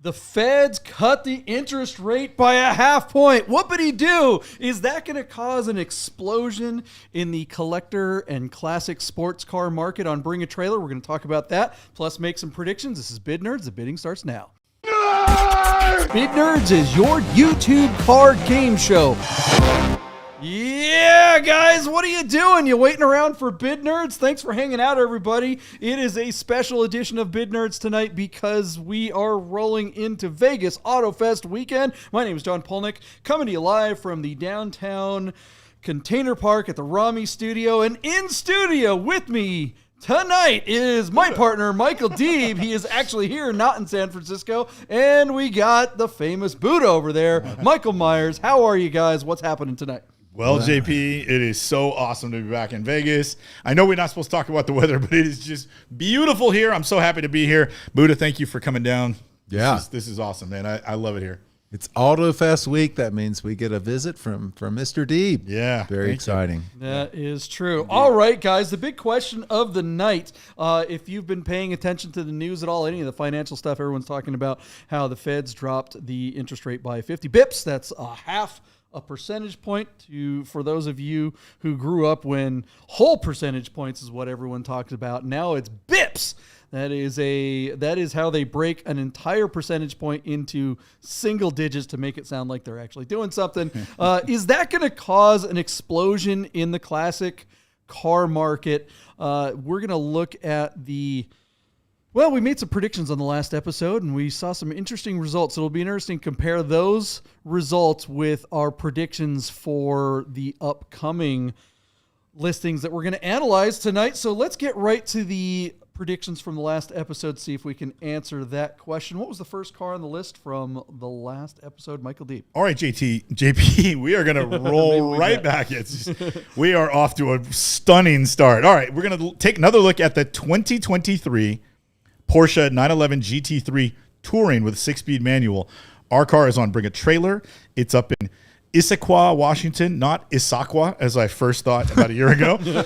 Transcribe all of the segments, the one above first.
The feds cut the interest rate by a half point. Whoopity do. Is that going to cause an explosion in the collector and classic sports car market on Bring a Trailer? We're going to talk about that, plus make some predictions. This is Bid Nerds. The bidding starts now. Bid Nerds is your YouTube card game show. Yeah, guys, what are you doing? You waiting around for Bid Nerds? Thanks for hanging out, everybody. It is a special edition of Bid Nerds tonight because we are rolling into Vegas Auto Fest weekend. My name is John Polnick, coming to you live from the downtown container park at the Rami studio. And in studio with me tonight is my partner, Michael Deeb. He is actually here, not in San Francisco. And we got the famous Buddha over there, Michael Myers. How are you guys? What's happening tonight? Well, JP, it is so awesome to be back in Vegas. I know we're not supposed to talk about the weather, but it is just beautiful here. I'm so happy to be here. Buddha, thank you for coming down. Yeah. This is awesome, man. I love it here. It's Auto Fest week. That means we get a visit from Mr. Deeb. Yeah. Very exciting. That is true. All right, guys, the big question of the night, if you've been paying attention to the news at all, any of the financial stuff, everyone's talking about how the feds dropped the interest rate by 50 bips. That's a half a percentage point for those of you who grew up when whole percentage points is what everyone talks about. Now it's bips. That is how they break an entire percentage point into single digits to make it sound like they're actually doing something. Is that going to cause an explosion in the classic car market? We're going to look at well, we made some predictions on the last episode, and we saw some interesting results. It'll be interesting to compare those results with our predictions for the upcoming listings that we're going to analyze tonight. So let's get right to the predictions from the last episode, see if we can answer that question. What was the first car on the list from the last episode, Michael Deeb? All right, JP, we are going to roll right back. We are off to a stunning start. All right, we're going to take another look at the 2023 Porsche 911 GT3 Touring with a 6-speed manual. Our car is on Bring a Trailer. It's up in Issaquah, Washington, not Issaquah, as I first thought about a year ago.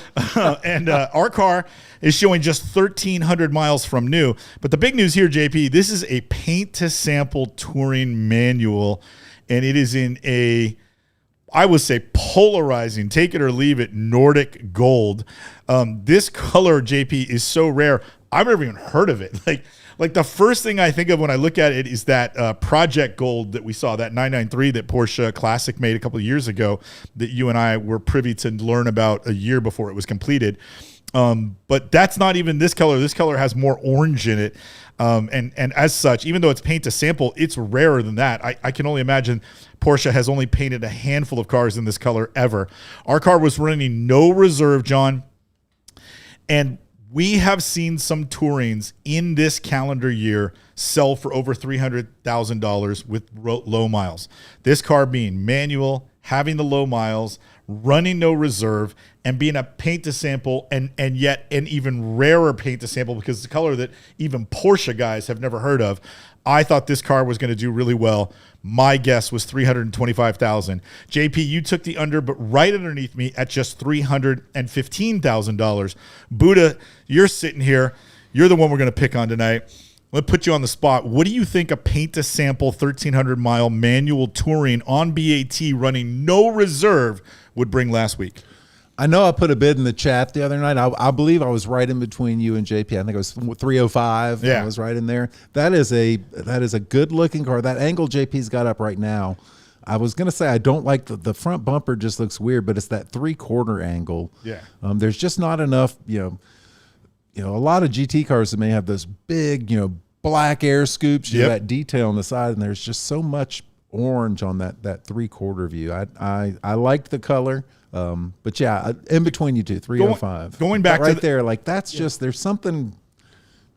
And our car is showing just 1,300 miles from new. But the big news here, JP, this is a paint-to-sample touring manual, and it is in I would say polarizing, take it or leave it, Nordic gold. This color, JP, is so rare. I've never even heard of it. Like the first thing I think of when I look at it is that Project Gold that we saw, that 993 that Porsche Classic made a couple of years ago that you and I were privy to learn about a year before it was completed. But that's not even this color. This color has more orange in it. And as such, even though it's paint to sample, it's rarer than that. I can only imagine Porsche has only painted a handful of cars in this color ever. Our car was running no reserve, John. And we have seen some Tourings in this calendar year sell for over $300,000 with low miles. This car being manual, having the low miles, running no reserve, and being a paint to sample, and yet an even rarer paint to sample because it's a color that even Porsche guys have never heard of. I thought this car was going to do really well. My guess was $325,000. JP, you took the under, but right underneath me at just $315,000. Buddha, you're sitting here. You're the one we're going to pick on tonight. Let's put you on the spot. What do you think a paint-to-sample 1,300-mile manual touring on BAT running no reserve would bring last week? I know I put a bid in the chat the other night. I believe I was right in between you and JP. I think it was 305. Yeah. I was right in there. That is a good-looking car. That angle JP's got up right now, I was going to say I don't like the front bumper, just looks weird, but it's that 3/4 angle. Yeah. There's just not enough, a lot of GT cars that may have those big, black air scoops, that detail on the side, and there's just so much orange on that 3/4 view. I liked the color. But yeah, in between you two, 305. Going back right to there, like that's just there's something.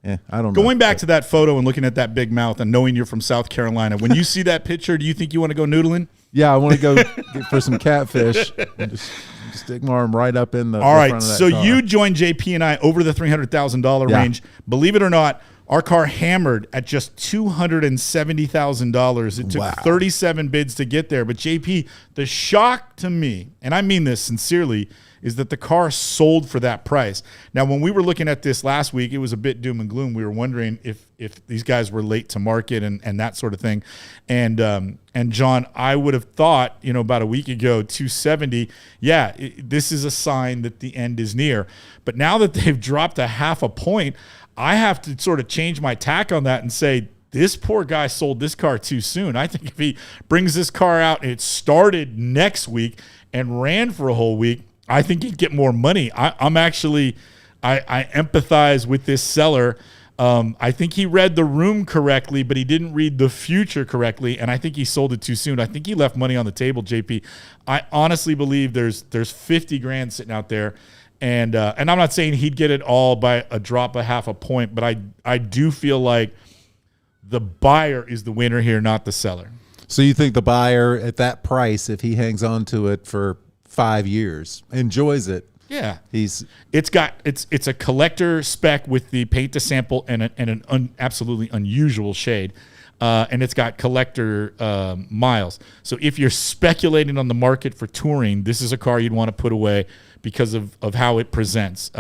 I don't know. Going back to that photo and looking at that big mouth and knowing you're from South Carolina, when you see that picture, do you think you want to go noodling? Yeah, I want to go get for some catfish and just stick my arm right up in the. All right, front of that so car. you joined JP and I over the $300,000 range. Believe it or not, Our car hammered at just $270,000. It took 37 bids to get there. But JP, the shock to me, and I mean this sincerely, is that the car sold for that price. Now, when we were looking at this last week, it was a bit doom and gloom. We were wondering if these guys were late to market and that sort of thing. And John, I would have thought, about a week ago, 270, this is a sign that the end is near. But now that they've dropped a half a point, I have to sort of change my tack on that and say, this poor guy sold this car too soon. I think if he brings this car out and it started next week and ran for a whole week, I think he'd get more money. I empathize with this seller. I think he read the room correctly, but he didn't read the future correctly, and I think he sold it too soon. I think he left money on the table, JP. I honestly believe there's 50 grand sitting out there, and I'm not saying he'd get it all by a drop of half a point, but I do feel like the buyer is the winner here, not the seller. So you think the buyer at that price, if he hangs on to it for 5 years, enjoys it? Yeah, it's a collector spec with the paint to sample and an absolutely unusual shade, and it's got collector miles. So if you're speculating on the market for touring, this is a car you'd want to put away because of how it presents.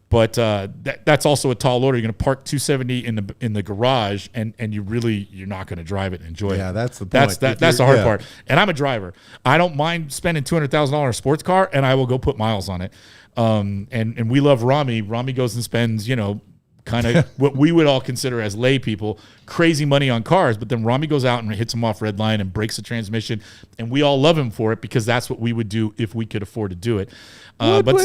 But that's also a tall order. You're going to park 270 in the garage, and you're not going to drive it and enjoy it. Yeah, that's the point. That's the hard part. And I'm a driver. I don't mind spending $200,000 on a sports car, and I will go put miles on it. And we love Rami. Rami goes and spends, kind of what we would all consider as lay people, crazy money on cars. But then Rami goes out and hits them off red line and breaks the transmission, and we all love him for it because that's what we would do if we could afford to do it. But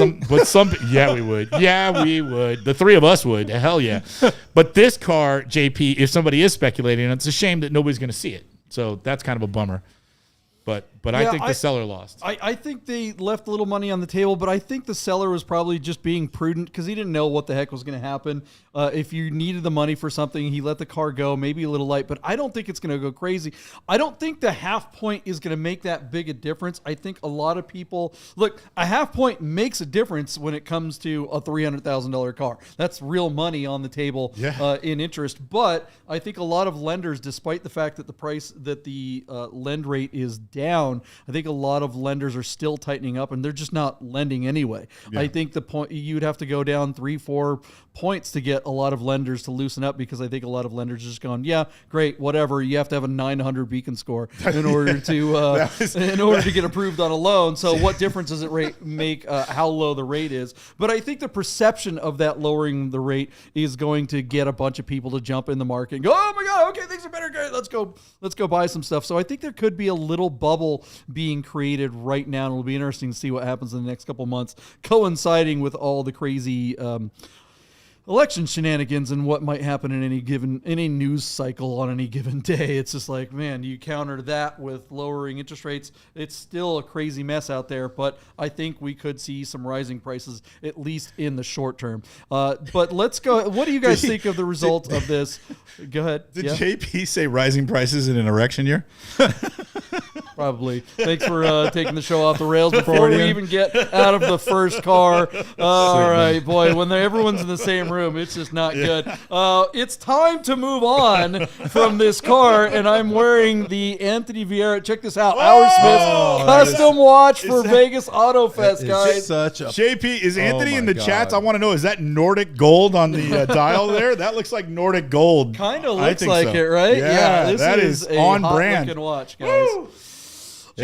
some, yeah, we would. Yeah, we would. The three of us would. Hell yeah. But this car, JP, if somebody is speculating, it's a shame that nobody's going to see it. So that's kind of a bummer. But I think the seller lost. I think they left a little money on the table, but I think the seller was probably just being prudent because he didn't know what the heck was going to happen. If you needed the money for something, he let the car go, maybe a little light, but I don't think it's going to go crazy. I don't think the half point is going to make that big a difference. I think a lot of people, look, a half point makes a difference when it comes to a $300,000 car. That's real money on the table in interest. But I think a lot of lenders, despite the fact that the lend rate is down, I think a lot of lenders are still tightening up and they're just not lending anyway. Yeah. I think the point you'd have to go down 3-4 points to get a lot of lenders to loosen up because I think a lot of lenders are just going, yeah, great, whatever. You have to have a 900 beacon score in order to get approved on a loan. So what difference does it make how low the rate is? But I think the perception of that lowering the rate is going to get a bunch of people to jump in the market and go, oh my God, okay, things are better. Great. Let's go buy some stuff. So I think there could be a little bubble being created right now, and it'll be interesting to see what happens in the next couple months, coinciding with all the crazy election shenanigans and what might happen in any news cycle on any given day. It's just like, man, you counter that with lowering interest rates. It's still a crazy mess out there, but I think we could see some rising prices, at least in the short term. But let's go. What do you guys think of the result of this? Go ahead. Did JP say rising prices in an erection year? Probably. Thanks for taking the show off the rails before we even get out of the first car. All right, boy. When everyone's in the same room, it's just not good. It's time to move on from this car, and I'm wearing the Anthony Vieira. Check this out. Our Smith's custom watch for Vegas Auto Fest, guys. JP, is Anthony in the chats? I want to know, is that Nordic gold on the dial there? That looks like Nordic gold. Kind of looks like it, right? Yeah, that is a on hot brand. looking watch, guys. Woo!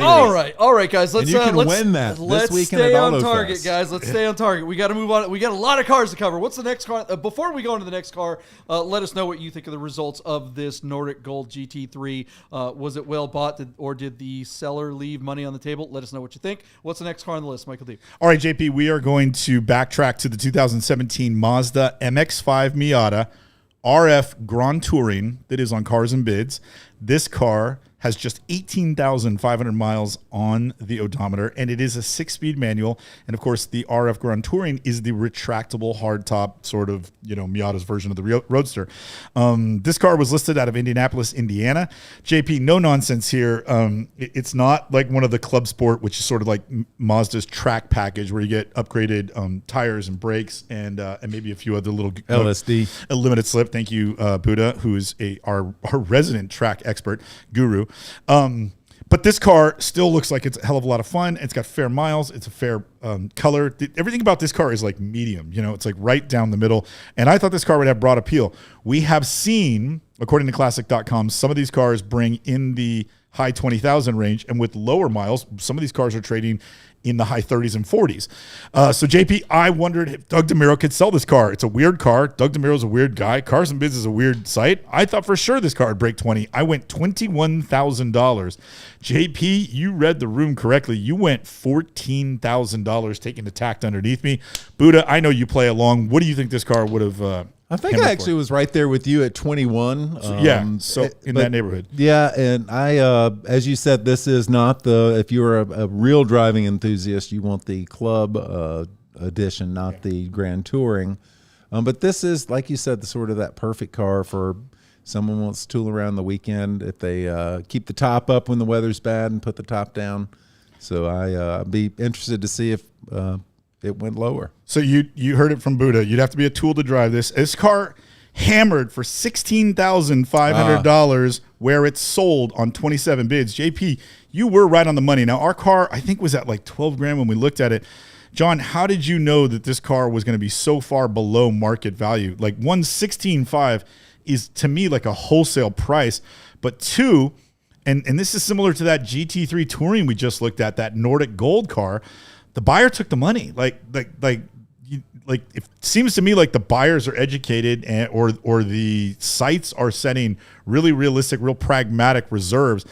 All right, guys. Let's win that. Let's stay on target, guys. Let's stay on target. We got to move on. We got a lot of cars to cover. What's the next car? Before we go into the next car, let us know what you think of the results of this Nordic Gold GT3. Was it well bought, or did the seller leave money on the table? Let us know what you think. What's the next car on the list, Michael Deeb? All right, JP, we are going to backtrack to the 2017 Mazda MX-5 Miata RF Grand Touring that is on Cars and Bids. This car has just 18,500 miles on the odometer, and it is a 6-speed manual. And of course, the RF Grand Touring is the retractable hardtop sort of, Miata's version of the Roadster. This car was listed out of Indianapolis, Indiana. JP, no nonsense here. It's not like one of the Club Sport, which is sort of like Mazda's track package, where you get upgraded tires and brakes and maybe a few other little LSD, a limited slip. Thank you, Buddha, who is our resident track expert guru. But this car still looks like it's a hell of a lot of fun. It's got fair miles. It's a fair color. Everything about this car is like medium. It's like right down the middle. And I thought this car would have broad appeal. We have seen, according to Classic.com, some of these cars bring in the high 20,000 range. And with lower miles, some of these cars are trading in the high 30s and 40s. So JP, I wondered if Doug DeMuro could sell this car. It's a weird car. Doug DeMuro's a weird guy. Cars and Biz is a weird site. I thought for sure this car would break 20. I went $21,000. JP, you read the room correctly. You went $14,000 taking the tact underneath me. Buddha, I know you play along. What do you think this car would have I think I actually was right there with you at 21. So in that neighborhood. Yeah, and I, as you said, this is not if you're a real driving enthusiast, you want the club edition, not the Grand Touring. But this is, like you said, the sort of that perfect car for someone who wants to tool around the weekend. If they keep the top up when the weather's bad and put the top down. So I'd be interested to see if it went lower. So you heard it from Buddha. You'd have to be a tool to drive this. This car hammered for $16,500 where it's sold on 27 bids. JP, you were right on the money. Now, our car, I think, was at like 12 grand when we looked at it. John, how did you know that this car was going to be so far below market value? Like, 116.5 is, to me, like a wholesale price. But two, and this is similar to that GT3 Touring we just looked at, that Nordic Gold car, the buyer took the money. Like it seems to me like the buyers are educated, or the sites are setting really realistic, real pragmatic reserves,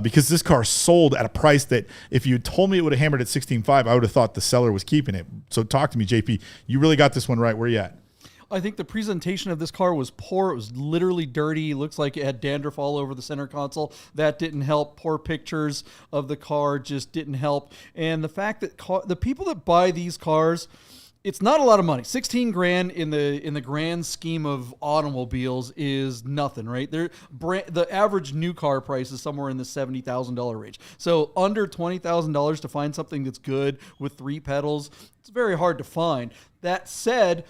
because this car sold at a price that if you told me it would have hammered at 16.5, I would have thought the seller was keeping it. So talk to me, JP. You really got this one right. Where are you at? I think the presentation of this car was poor. It was literally dirty. It looks like it had dandruff all over the center console. That didn't help. Poor pictures of the car just didn't help. And the fact that the people that buy these cars, it's not a lot of money. 16 grand in the grand scheme of automobiles is nothing, right? The average new car price is somewhere in the $70,000 range. So under $20,000 to find something that's good with 3 pedals, it's very hard to find. That said,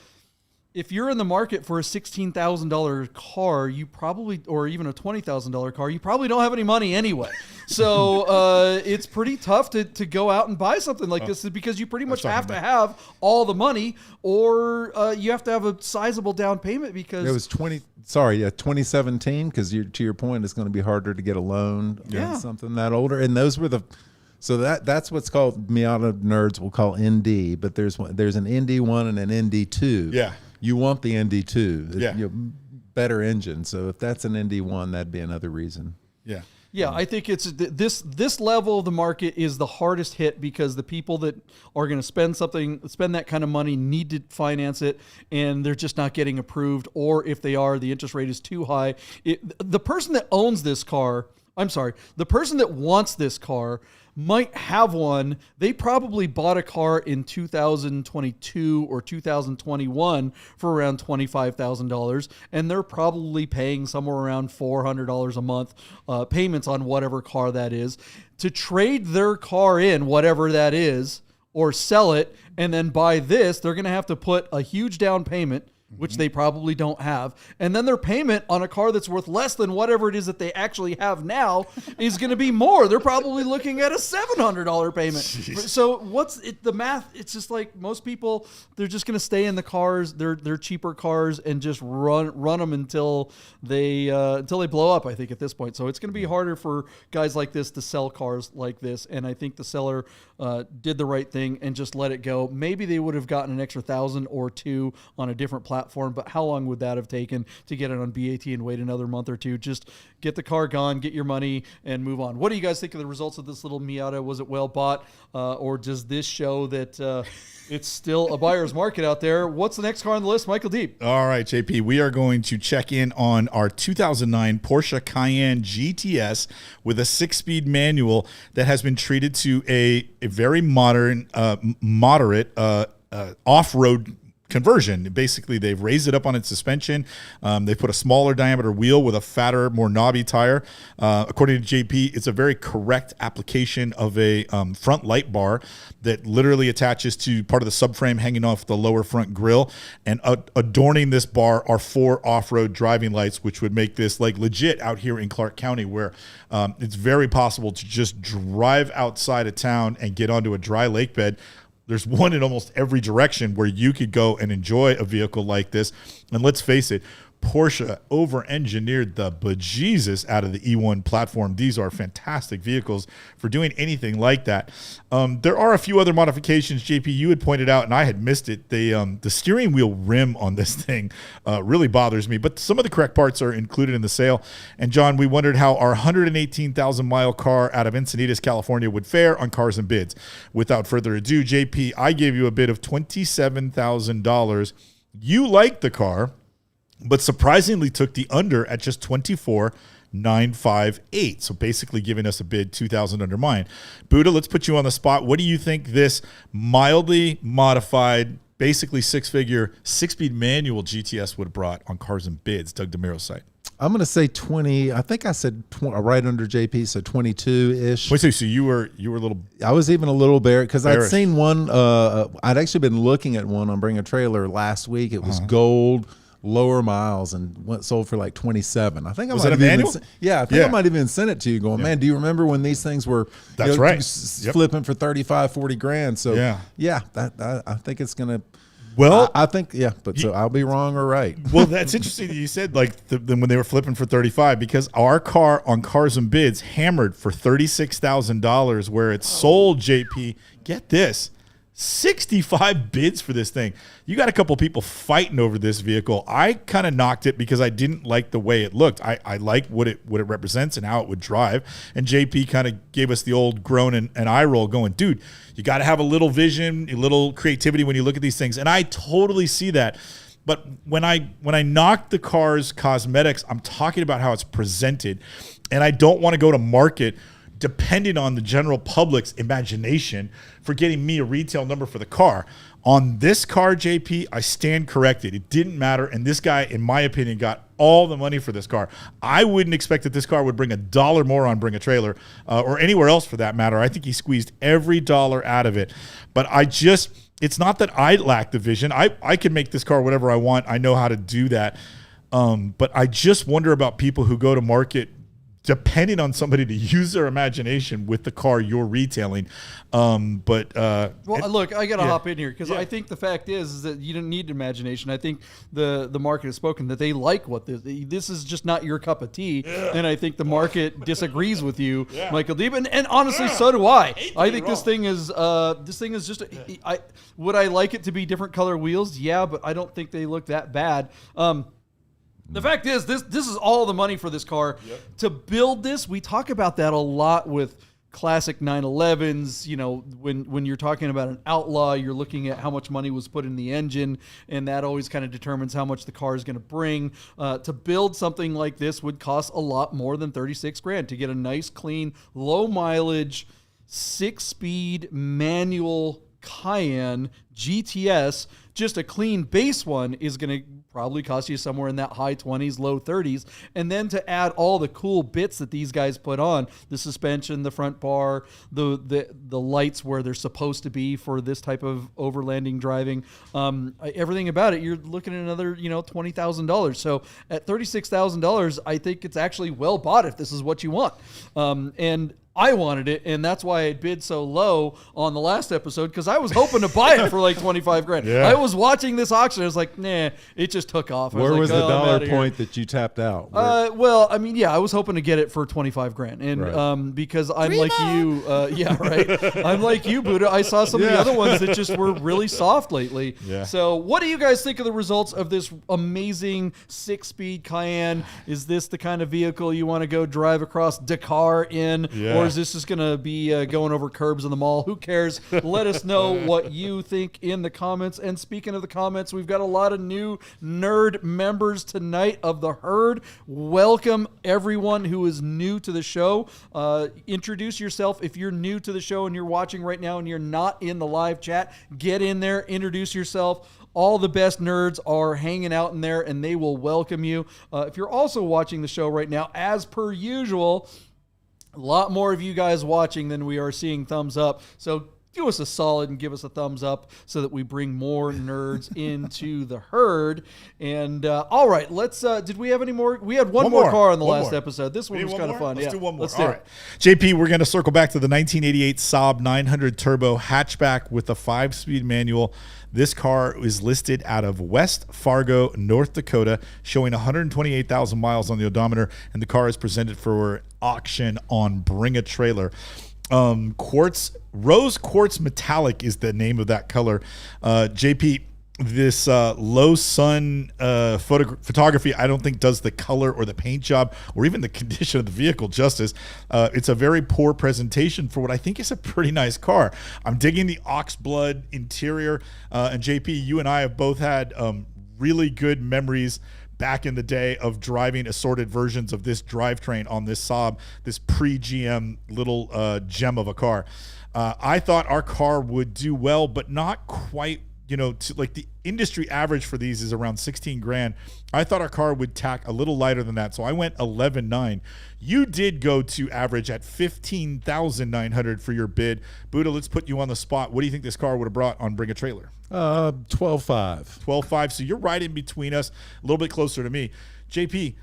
if you're in the market for a $16,000 car, you probably, or even a $20,000 car, you probably don't have any money anyway. So it's pretty tough to go out and buy something like this, because you pretty much have to have all the money, or you have to have a sizable down payment, because it was 2017, because to your point, it's going to be harder to get a loan on something that older. And those were so that's what's called, Miata nerds will call ND, but there's an ND1 and an ND2. Yeah. You want the ND2, yeah. better engine. So if that's an ND1, that'd be another reason. Yeah. Yeah, I think it's this level of the market is the hardest hit, because the people that are going to spend that kind of money need to finance it, and they're just not getting approved, or if they are, the interest rate is too high. The person that owns this car, the person that wants this car might have one. They probably bought a car in 2022 or 2021 for around $25,000, and they're probably paying somewhere around $400 a month payments on whatever car that is. To trade their car in, whatever that is, or sell it and then buy this, they're going to have to put a huge down payment, which they probably don't have. And then their payment on a car that's worth less than whatever it is that they actually have now is going to be more. They're probably looking at a $700 payment. Jeez. So the math? It's just like most people, they're just going to stay in the cars, they're cheaper cars, and just run them until they blow up, I think, at this point. So it's going to be harder for guys like this to sell cars like this. And I think the seller did the right thing and just let it go. Maybe they would have gotten an extra 1,000 or 2 on a different platform platform, but how long would that have taken to get it on BAT and wait another month or two? Just get the car gone, get your money, and move on. What do you guys think of the results of this little Miata? Was it well bought, or does this show that it's still a buyer's market out there? What's the next car on the list, Michael Deeb? All right, JP, we are going to check in on our 2009 Porsche Cayenne GTS with a 6-speed manual that has been treated to a very modern, moderate off-road conversion. Basically, they've raised it up on its suspension. They put a smaller diameter wheel with a fatter, more knobby tire. According to JP, it's a very correct application of a front light bar that literally attaches to part of the subframe hanging off the lower front grille. And adorning this bar are 4 off-road driving lights, which would make this like legit out here in Clark County, where it's very possible to just drive outside of town and get onto a dry lake bed. There's one in almost every direction where you could go and enjoy a vehicle like this. And let's face it, Porsche over-engineered the bejesus out of the E1 platform. These are fantastic vehicles for doing anything like that. There are a few other modifications, JP, you had pointed out, and I had missed it. The steering wheel rim on this thing really bothers me, but some of the correct parts are included in the sale. And, John, we wondered how our 118,000-mile car out of Encinitas, California would fare on Cars and Bids. Without further ado, JP, I gave you a bid of $27,000. You liked the car, but surprisingly took the under at just $24,958. So basically giving us a bid $2,000 under mine. Buddha, let's put you on the spot. What do you think this mildly modified, basically 6-figure, 6-speed manual GTS would have brought on Cars and Bids? Doug DeMiro's site. I'm going to say 20. I think I said right under JP, so 22-ish. Wait, so you were a little... I was even a little bearish because I'd seen one. I'd actually been looking at one on Bring a Trailer last week. It was gold, lower miles, and sold for like 27. I think I was might that a manual? I might even send it to you going, man, do you remember when these things were flipping for 35, 40 grand? So I think it's going to, well, I think, so I'll be wrong or right. Well, that's interesting that you said like when they were flipping for 35, because our car on Cars and Bids hammered for $36,000 where it sold, JP, get this, 65 bids for this thing. You got a couple people fighting over this vehicle. I kind of knocked it because I didn't like the way it looked. I like what it represents and how it would drive. And JP kind of gave us the old groan and eye roll going, dude, you got to have a little vision, a little creativity when you look at these things. And I totally see that. But when I knock the car's cosmetics, I'm talking about how it's presented. And I don't want to go to market depending on the general public's imagination for getting me a retail number for the car. On this car, JP, I stand corrected. It didn't matter, and this guy, in my opinion, got all the money for this car. I wouldn't expect that this car would bring $1 more on Bring a Trailer or anywhere else for that matter. I think he squeezed every dollar out of it. But it's not that I lack the vision. I can make this car whatever I want. I know how to do that. But I just wonder about people who go to market depending on somebody to use their imagination with the car you're retailing. Look, I got to hop in here because I think the fact is that you don't need imagination. I think the market has spoken that they like what this is just not your cup of tea. And I think the market disagrees with you, Michael Deeb. And honestly, so do I. I think this thing is just, would I like it to be different color wheels? Yeah, but I don't think they look that bad. The fact is, this is all the money for this car. Yep. To build this, we talk about that a lot with classic 911s. You know, when you're talking about an Outlaw, you're looking at how much money was put in the engine, and that always kind of determines how much the car is going to bring. To build something like this would cost a lot more than 36 grand to get a nice, clean, low mileage, 6-speed manual Cayenne GTS. Just a clean base one is going to probably cost you somewhere in that high 20s, low 30s. And then to add all the cool bits that these guys put on, the suspension, the front bar, the lights where they're supposed to be for this type of overlanding driving, everything about it, you're looking at another, $20,000. So at $36,000, I think it's actually well bought if this is what you want. And I wanted it, and that's why I bid so low on the last episode, because I was hoping to buy it for like 25 grand. Yeah. I was watching this auction. I was like, nah, it just took off. Where was the I'm dollar outta here. point that you tapped out? Well, I mean, yeah, I was hoping to get it for 25 grand. And Right. because I'm like you, yeah, right. I'm like you, Buddha. I saw some of the other ones that just were really soft lately. Yeah. So what do you guys think of the results of this amazing 6-speed Cayenne? Is this the kind of vehicle you want to go drive across Dakar in? Yeah. Or is this just going to be going over curbs in the mall? Who cares? Let us know what you think in the comments. And speaking of the comments, we've got a lot of new nerd members tonight of the herd. Welcome everyone who is new to the show. Introduce yourself if you're new to the show and you're watching right now and you're not in the live chat. Get in there, introduce yourself. All the best nerds are hanging out in there and they will welcome you. If you're also watching the show right now, as per usual, a lot more of you guys watching than we are seeing thumbs up. So do us a solid and give us a thumbs up so that we bring more nerds into the herd. And all right, let's. Did we have any more? We had one more car on the last episode. This one was kind of fun. Let's do one more. Let's do it. JP, we're going to circle back to the 1988 Saab 900 Turbo hatchback with a 5-speed manual. This car is listed out of West Fargo, North Dakota, showing 128,000 miles on the odometer, and the car is presented for auction on Bring a Trailer. Rose quartz metallic is the name of that color. JP, this low sun photography I don't think does the color or the paint job or even the condition of the vehicle justice. It's a very poor presentation for what I think is a pretty nice car. I'm digging the oxblood interior, and JP, you and I have both had really good memories back in the day of driving assorted versions of this drivetrain on this Saab, this pre-GM little gem of a car. I thought our car would do well, but not quite, like the industry average for these is around 16 grand. I thought our car would tack a little lighter than that, so I went 11.9. You did go to average at 15,900 for your bid. Buddha, let's put you on the spot. What do you think this car would have brought on Bring a Trailer? 12.5. 12.5. So you're right in between us, a little bit closer to me. JP,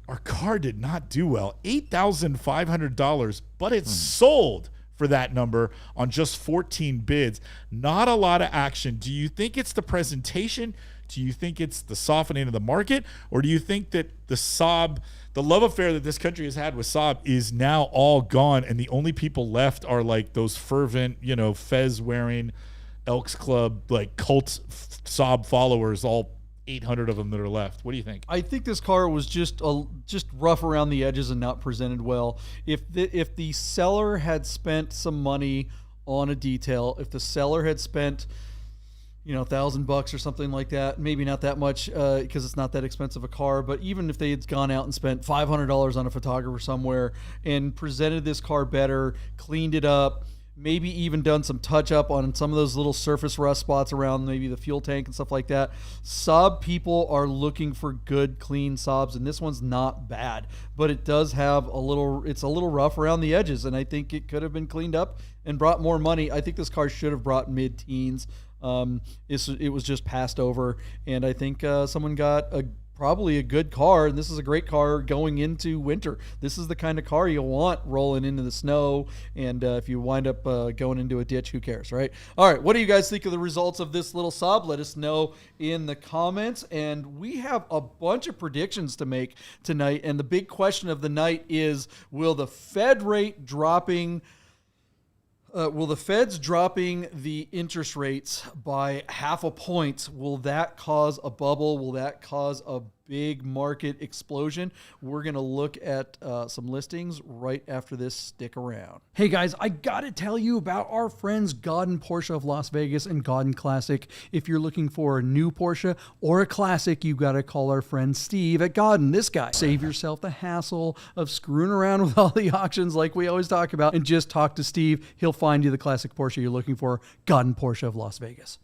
our car did not do well. $8,500, but it sold for that number on just 14 bids. Not a lot of action. Do you think it's the presentation? Do you think it's the softening of the market? Or do you think that the Saab, the love affair that this country has had with Saab is now all gone and the only people left are like those fervent, fez wearing Elks Club, like cult Saab followers, all 800 of them that are left? What do you think? I think this car was just rough around the edges and not presented well. If the seller had spent some money on a detail, if the seller had spent $1,000 or something like that, maybe not that much because it's not that expensive a car, but even if they had gone out and spent $500 on a photographer somewhere and presented this car better, cleaned it up, maybe even done some touch up on some of those little surface rust spots around maybe the fuel tank and stuff like that. Saab people are looking for good, clean Saabs, and this one's not bad, but it does have it's a little rough around the edges, and I think it could have been cleaned up and brought more money. I think this car should have brought mid-teens. It was just passed over, and I think someone got probably a good car, and this is a great car going into winter. This is the kind of car you'll want rolling into the snow, and if you wind up going into a ditch, who cares, right? All right, what do you guys think of the results of this little Saab? Let us know in the comments, and we have a bunch of predictions to make tonight, and the big question of the night is, will the Fed rate dropping will the Feds dropping the interest rates by 0.5 point, will that cause a bubble? Will that cause a big market explosion? We're going to look at some listings right after this. Stick around. Hey guys, I got to tell you about our friends Godden Porsche of Las Vegas and Godden Classic. If you're looking for a new Porsche or a classic, you got to call our friend Steve at Godden, this guy. Save yourself the hassle of screwing around with all the auctions like we always talk about, and just talk to Steve. He'll find you the classic Porsche you're looking for. Godden Porsche of Las Vegas.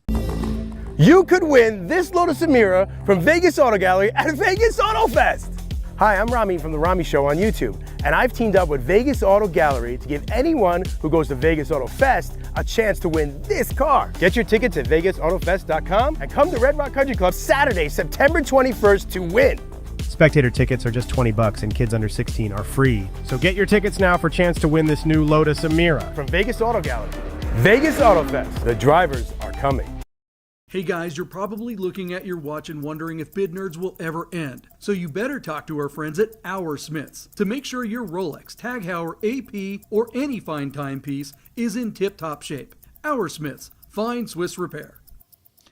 You could win this Lotus Emira from Vegas Auto Gallery at Vegas Auto Fest. Hi, I'm Rami from The Rami Show on YouTube, and I've teamed up with Vegas Auto Gallery to give anyone who goes to Vegas Auto Fest a chance to win this car. Get your tickets at VegasAutoFest.com and come to Red Rock Country Club Saturday, September 21st to win. Spectator tickets are just $20 and kids under 16 are free. So get your tickets now for a chance to win this new Lotus Emira from Vegas Auto Gallery. Vegas Auto Fest. The drivers are coming. Hey guys, you're probably looking at your watch and wondering if Bid Nerds will ever end. So you better talk to our friends at Our Smiths to make sure your Rolex, Tag Heuer, AP, or any fine timepiece is in tip-top shape. Our Smiths, fine Swiss repair.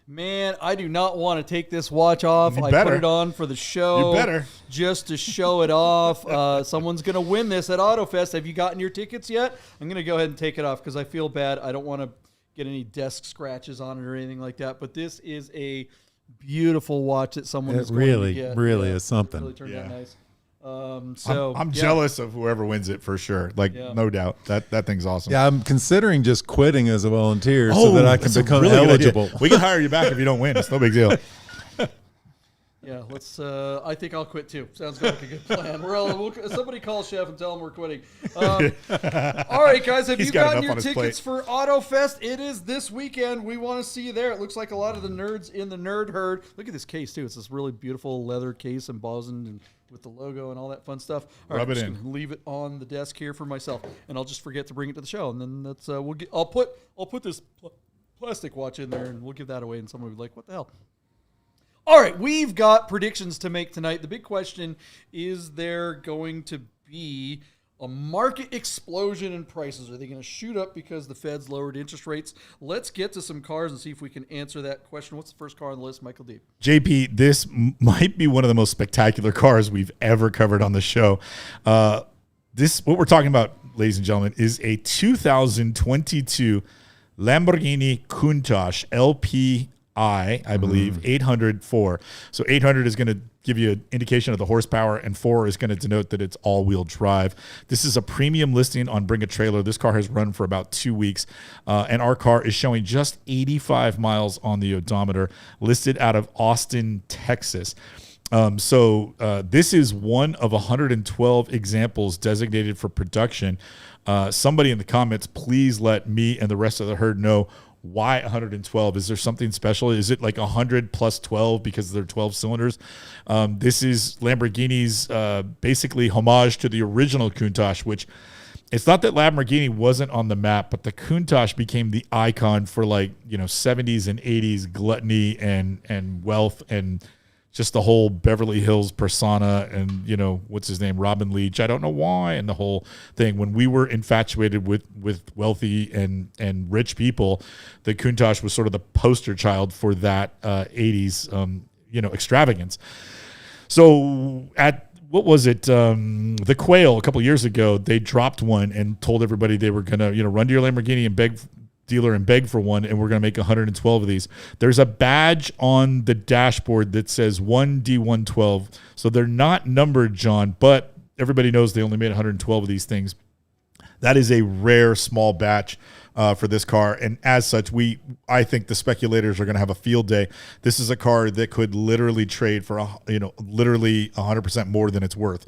Man, I do not want to take this watch off. I put it on for the show. You better. Just to show it off. Someone's going to win this at AutoFest. Have you gotten your tickets yet? I'm going to go ahead and take it off because I feel bad. I don't want to get any desk scratches on it or anything like that. But this is a beautiful watch that someone is going to get. It really is something. Really turned out nice. I'm jealous of whoever wins it for sure. Like, no doubt. That thing's awesome. Yeah, I'm considering just quitting as a volunteer so that I can become eligible. We can hire you back if you don't win. It's no big deal. Yeah, let's. I think I'll quit too. Sounds like a good plan. Somebody call Chef and tell him we're quitting. All right, guys, have you gotten your tickets for AutoFest? It is this weekend. We want to see you there. It looks like a lot of the nerds in the nerd herd. Look at this case too. It's this really beautiful leather case embossed and with the logo and all that fun stuff. All right, I'm just gonna leave it on the desk here for myself, and I'll just forget to bring it to the show, and then that's I'll put this plastic watch in there, and we'll give that away, and someone will be like, "What the hell?" All right, we've got predictions to make tonight. The big question, is there going to be a market explosion in prices? Are they going to shoot up because the Fed's lowered interest rates? Let's get to some cars and see if we can answer that question. What's the first car on the list, Michael Deeb? JP, this might be one of the most spectacular cars we've ever covered on the show. What we're talking about, ladies and gentlemen, is a 2022 Lamborghini Countach LPI. I believe 804. So 800 is going to give you an indication of the horsepower, and 4 is going to denote that it's all-wheel drive. This is a premium listing on Bring a Trailer. This car has run for about 2 weeks, and our car is showing just 85 miles on the odometer, listed out of Austin, Texas. This is one of 112 examples designated for production. Somebody in the comments, please let me and the rest of the herd know why 112. Is there something special? Is it like 100 plus 12 because they're 12 cylinders? This is Lamborghini's basically homage to the original Countach, which it's not that Lamborghini wasn't on the map, but the Countach became the icon for 70s and 80s gluttony and wealth and just the whole Beverly Hills persona and, what's his name, Robin Leach. I don't know why, and the whole thing. When we were infatuated with wealthy and rich people, the Countach was sort of the poster child for that 80s, extravagance. So at, what was it, the Quail a couple of years ago, they dropped one and told everybody they were going to, run to your Lamborghini and beg for one, and we're going to make 112 of these. There's a badge on the dashboard that says 1D112. So they're not numbered, John, but everybody knows they only made 112 of these things. That is a rare small batch for this car, and as such, I think the speculators are going to have a field day. This is a car that could literally trade for literally 100% more than it's worth,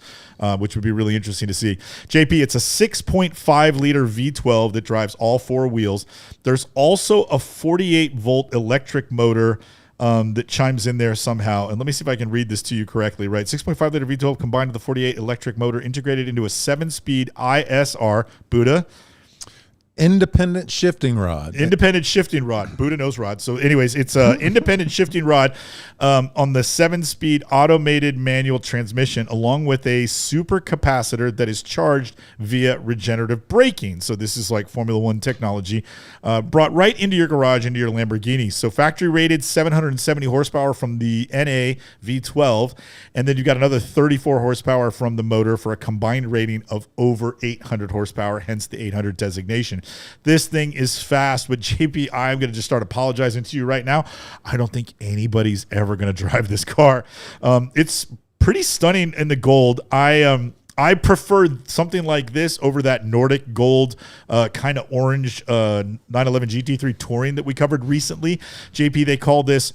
which would be really interesting to see. JP, it's a 6.5 liter V12 that drives all 4 wheels. There's also a 48 volt electric motor that chimes in there somehow. And let me see if I can read this to you correctly, right? 6.5 liter V12 combined with a 48 electric motor integrated into a 7-speed ISR Buddha. Independent shifting rod. Buddha knows rod. So anyways, it's an independent shifting rod on the 7-speed automated manual transmission, along with a super capacitor that is charged via regenerative braking. So this is like Formula One technology brought right into your garage, into your Lamborghini. So factory rated 770 horsepower from the NA V12. And then you got another 34 horsepower from the motor for a combined rating of over 800 horsepower, hence the 800 designation. This thing is fast, but JP, I'm going to just start apologizing to you right now. I don't think anybody's ever going to drive this car. It's pretty stunning in the gold. I prefer something like this over that Nordic gold kind of orange 911 GT3 Touring that we covered recently. JP, they call this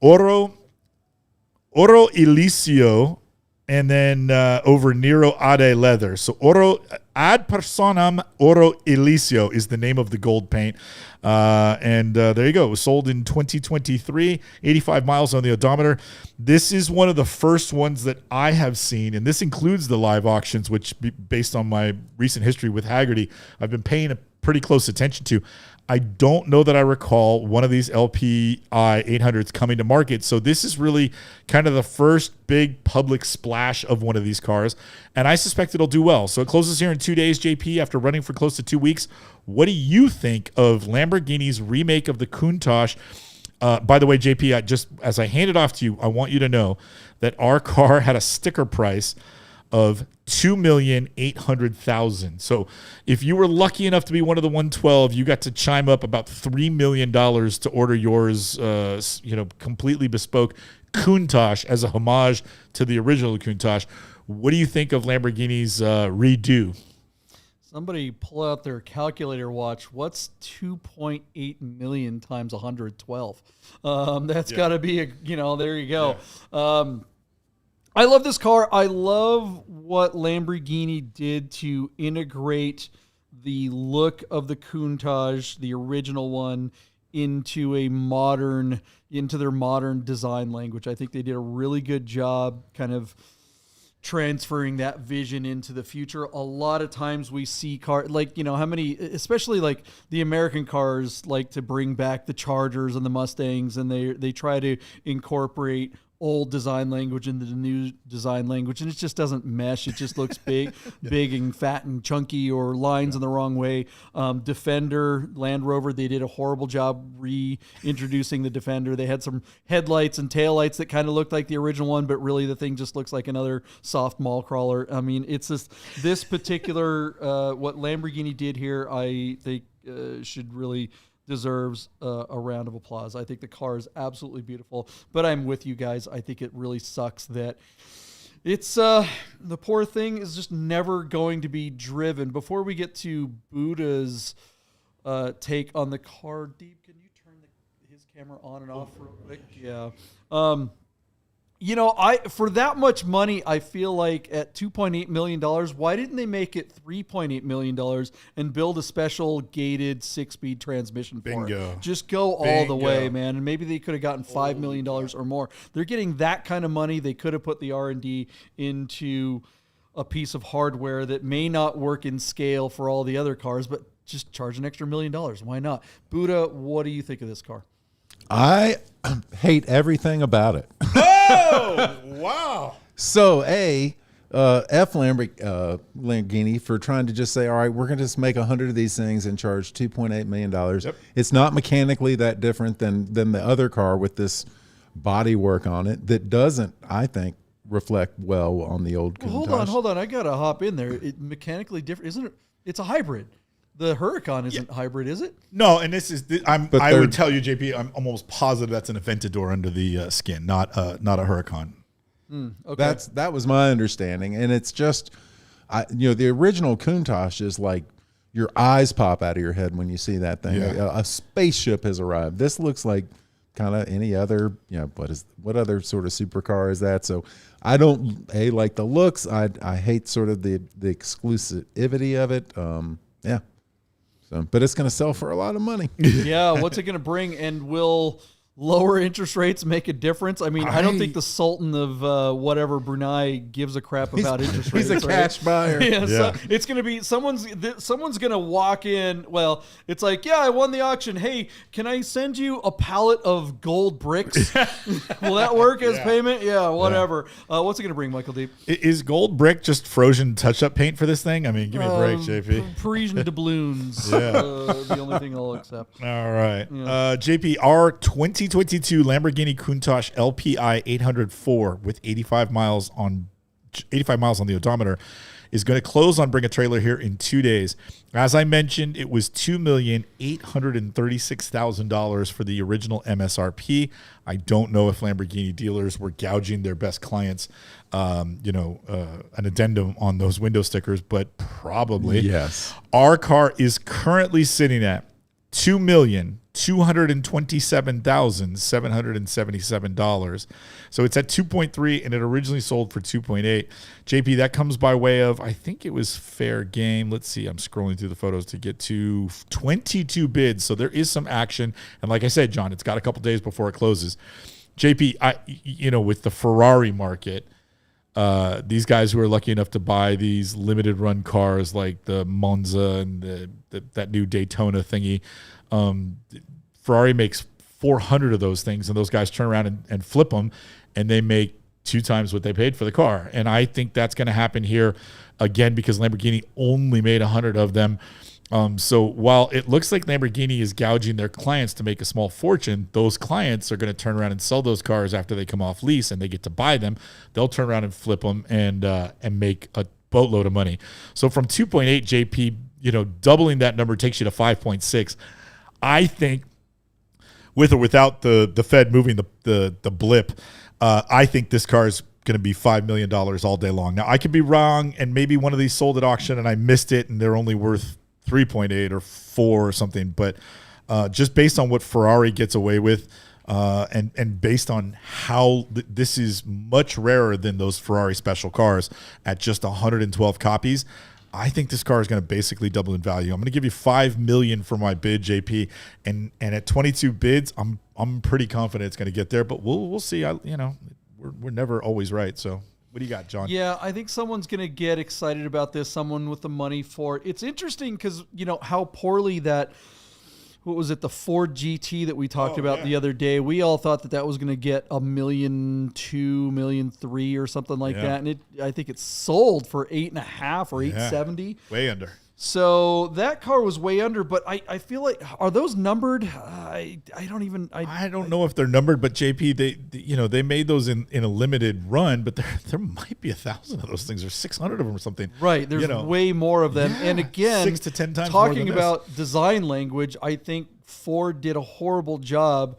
Oro Elisio. And then over Nero Ade leather. So Oro Ad Personam Oro Elisio is the name of the gold paint. And there you go. It was sold in 2023, 85 miles on the odometer. This is one of the first ones that I have seen, and this includes the live auctions, which, based on my recent history with Haggerty, I've been paying a pretty close attention to. I don't know that I recall one of these LPI 800s coming to market. So this is really kind of the first big public splash of one of these cars. And I suspect it'll do well. So it closes here in 2 days, JP, after running for close to 2 weeks. What do you think of Lamborghini's remake of the Countach? By the way, JP, just as I hand it off to you, I want you to know that our car had a sticker price of $2,800,000. So if you were lucky enough to be one of the 112, you got to chime up about $3 million to order yours, completely bespoke Countach as a homage to the original Countach. What do you think of Lamborghini's redo? Somebody pull out their calculator, watch. What's 2.8 million times 112? That's got to be there you go. Yeah. I love this car. I love what Lamborghini did to integrate the look of the Countach, the original one, into their modern design language. I think they did a really good job kind of transferring that vision into the future. A lot of times we see cars especially like the American cars like to bring back the Chargers and the Mustangs, and they try to incorporate old design language into the new design language, and it just doesn't mesh. It just looks big and fat and chunky, or lines in the wrong way. Defender, Land Rover, they did a horrible job reintroducing the Defender. They had some headlights and taillights that kind of looked like the original one, but really the thing just looks like another soft mall crawler. I mean, it's just this particular what Lamborghini did here, I think should really deserves a round of applause. I think the car is absolutely beautiful, but I'm with you guys. I think it really sucks that it's the poor thing is just never going to be driven. Before we get to Buddha's take on the car, Deeb, can you turn his camera on and off real quick? Yeah. For that much money, I feel like at $2.8 million, why didn't they make it $3.8 million and build a special gated 6-speed transmission for it? Just go all the way, man. And maybe they could have gotten $5 million or more. They're getting that kind of money. They could have put the R&D into a piece of hardware that may not work in scale for all the other cars, but just charge an extra $1 million. Why not? Buddha, what do you think of this car? I hate everything about it. Oh, wow. So, Lamborghini for trying to just say, all right, we're going to just make 100 of these things and charge $2.8 million. Yep. It's not mechanically that different than the other car with this body work on it that doesn't, I think, reflect well on the old Countach. Hold on. I got to hop in there. It mechanically different, isn't it? It's a hybrid. The Huracan isn't hybrid, is it? No, and this is I would tell you, JP, I'm almost positive that's an Aventador under the skin, not a Huracan. Okay. That was my understanding, and it's just, the original Countach is like your eyes pop out of your head when you see that thing. Yeah. A spaceship has arrived. This looks like kind of any other, what other sort of supercar is that? So I don't like the looks. I hate sort of the exclusivity of it. Yeah. But it's going to sell for a lot of money. Yeah, what's it going to bring? And will lower interest rates make a difference? I mean, I don't think the Sultan of whatever Brunei gives a crap about interest rates. He's a cash buyer. Yeah. So it's going to be someone's going to walk in. Well, it's like, yeah, I won the auction. Hey, can I send you a pallet of gold bricks? Will that work as payment? Yeah, whatever. Yeah. What's it going to bring, Michael Deeb? Is gold brick just frozen touch-up paint for this thing? I mean, give me a break, JP. Parisian doubloons. The only thing I'll accept. All right. Yeah. JP, our 2022 Lamborghini Countach LPI 804 with 85 miles on the odometer is going to close on Bring a Trailer here in 2 days. As I mentioned, it was $2,836,000 for the original MSRP. I don't know if Lamborghini dealers were gouging their best clients, an addendum on those window stickers, but probably. Yes. Our car is currently sitting at $2,250,000. $227,777. So it's at 2.3, and it originally sold for 2.8. JP, that comes by way of, I think it was fair game. Let's see. I'm scrolling through the photos to get to 22 bids. So there is some action. And like I said, John, it's got a couple days before it closes. JP, with the Ferrari market, these guys who are lucky enough to buy these limited run cars like the Monza and that new Daytona thingy, Ferrari makes 400 of those things, and those guys turn around and flip them, and they make 2 times what they paid for the car. And I think that's going to happen here again because Lamborghini only made 100 of them. So while it looks like Lamborghini is gouging their clients to make a small fortune, those clients are going to turn around and sell those cars after they come off lease and they get to buy them. They'll turn around and flip them and make a boatload of money. So from 2.8 JP, doubling that number takes you to 5.6. I think with or without the Fed moving the blip, I think this car is going to be $5 million all day long. Now I could be wrong, and maybe one of these sold at auction and I missed it, and they're only worth 3.8 or 4 or something. But just based on what Ferrari gets away with, and based on how this is much rarer than those Ferrari special cars at just 112 copies, I think this car is going to basically double in value. I'm going to give you $5 million for my bid, JP, and at 22 bids, I'm pretty confident it's going to get there. But we'll see. We're never always right. So what do you got, John? Yeah, I think someone's going to get excited about this. Someone with the money for it. It's interesting because how poorly that. What was it? The Ford GT that we talked about the other day. We all thought that was going to get $1.2 million, $1.3 million or something like that, and I think it sold for 8.5 or 870. Way under. So that car was way under, but I feel like, are those numbered? I don't know if they're numbered, but JP, they made those in a limited run, but there might be 1,000 of those things or 600 of them or something. Right, there's way more of them. And again, 6 to 10 times talking more than about this. Design language, I think Ford did a horrible job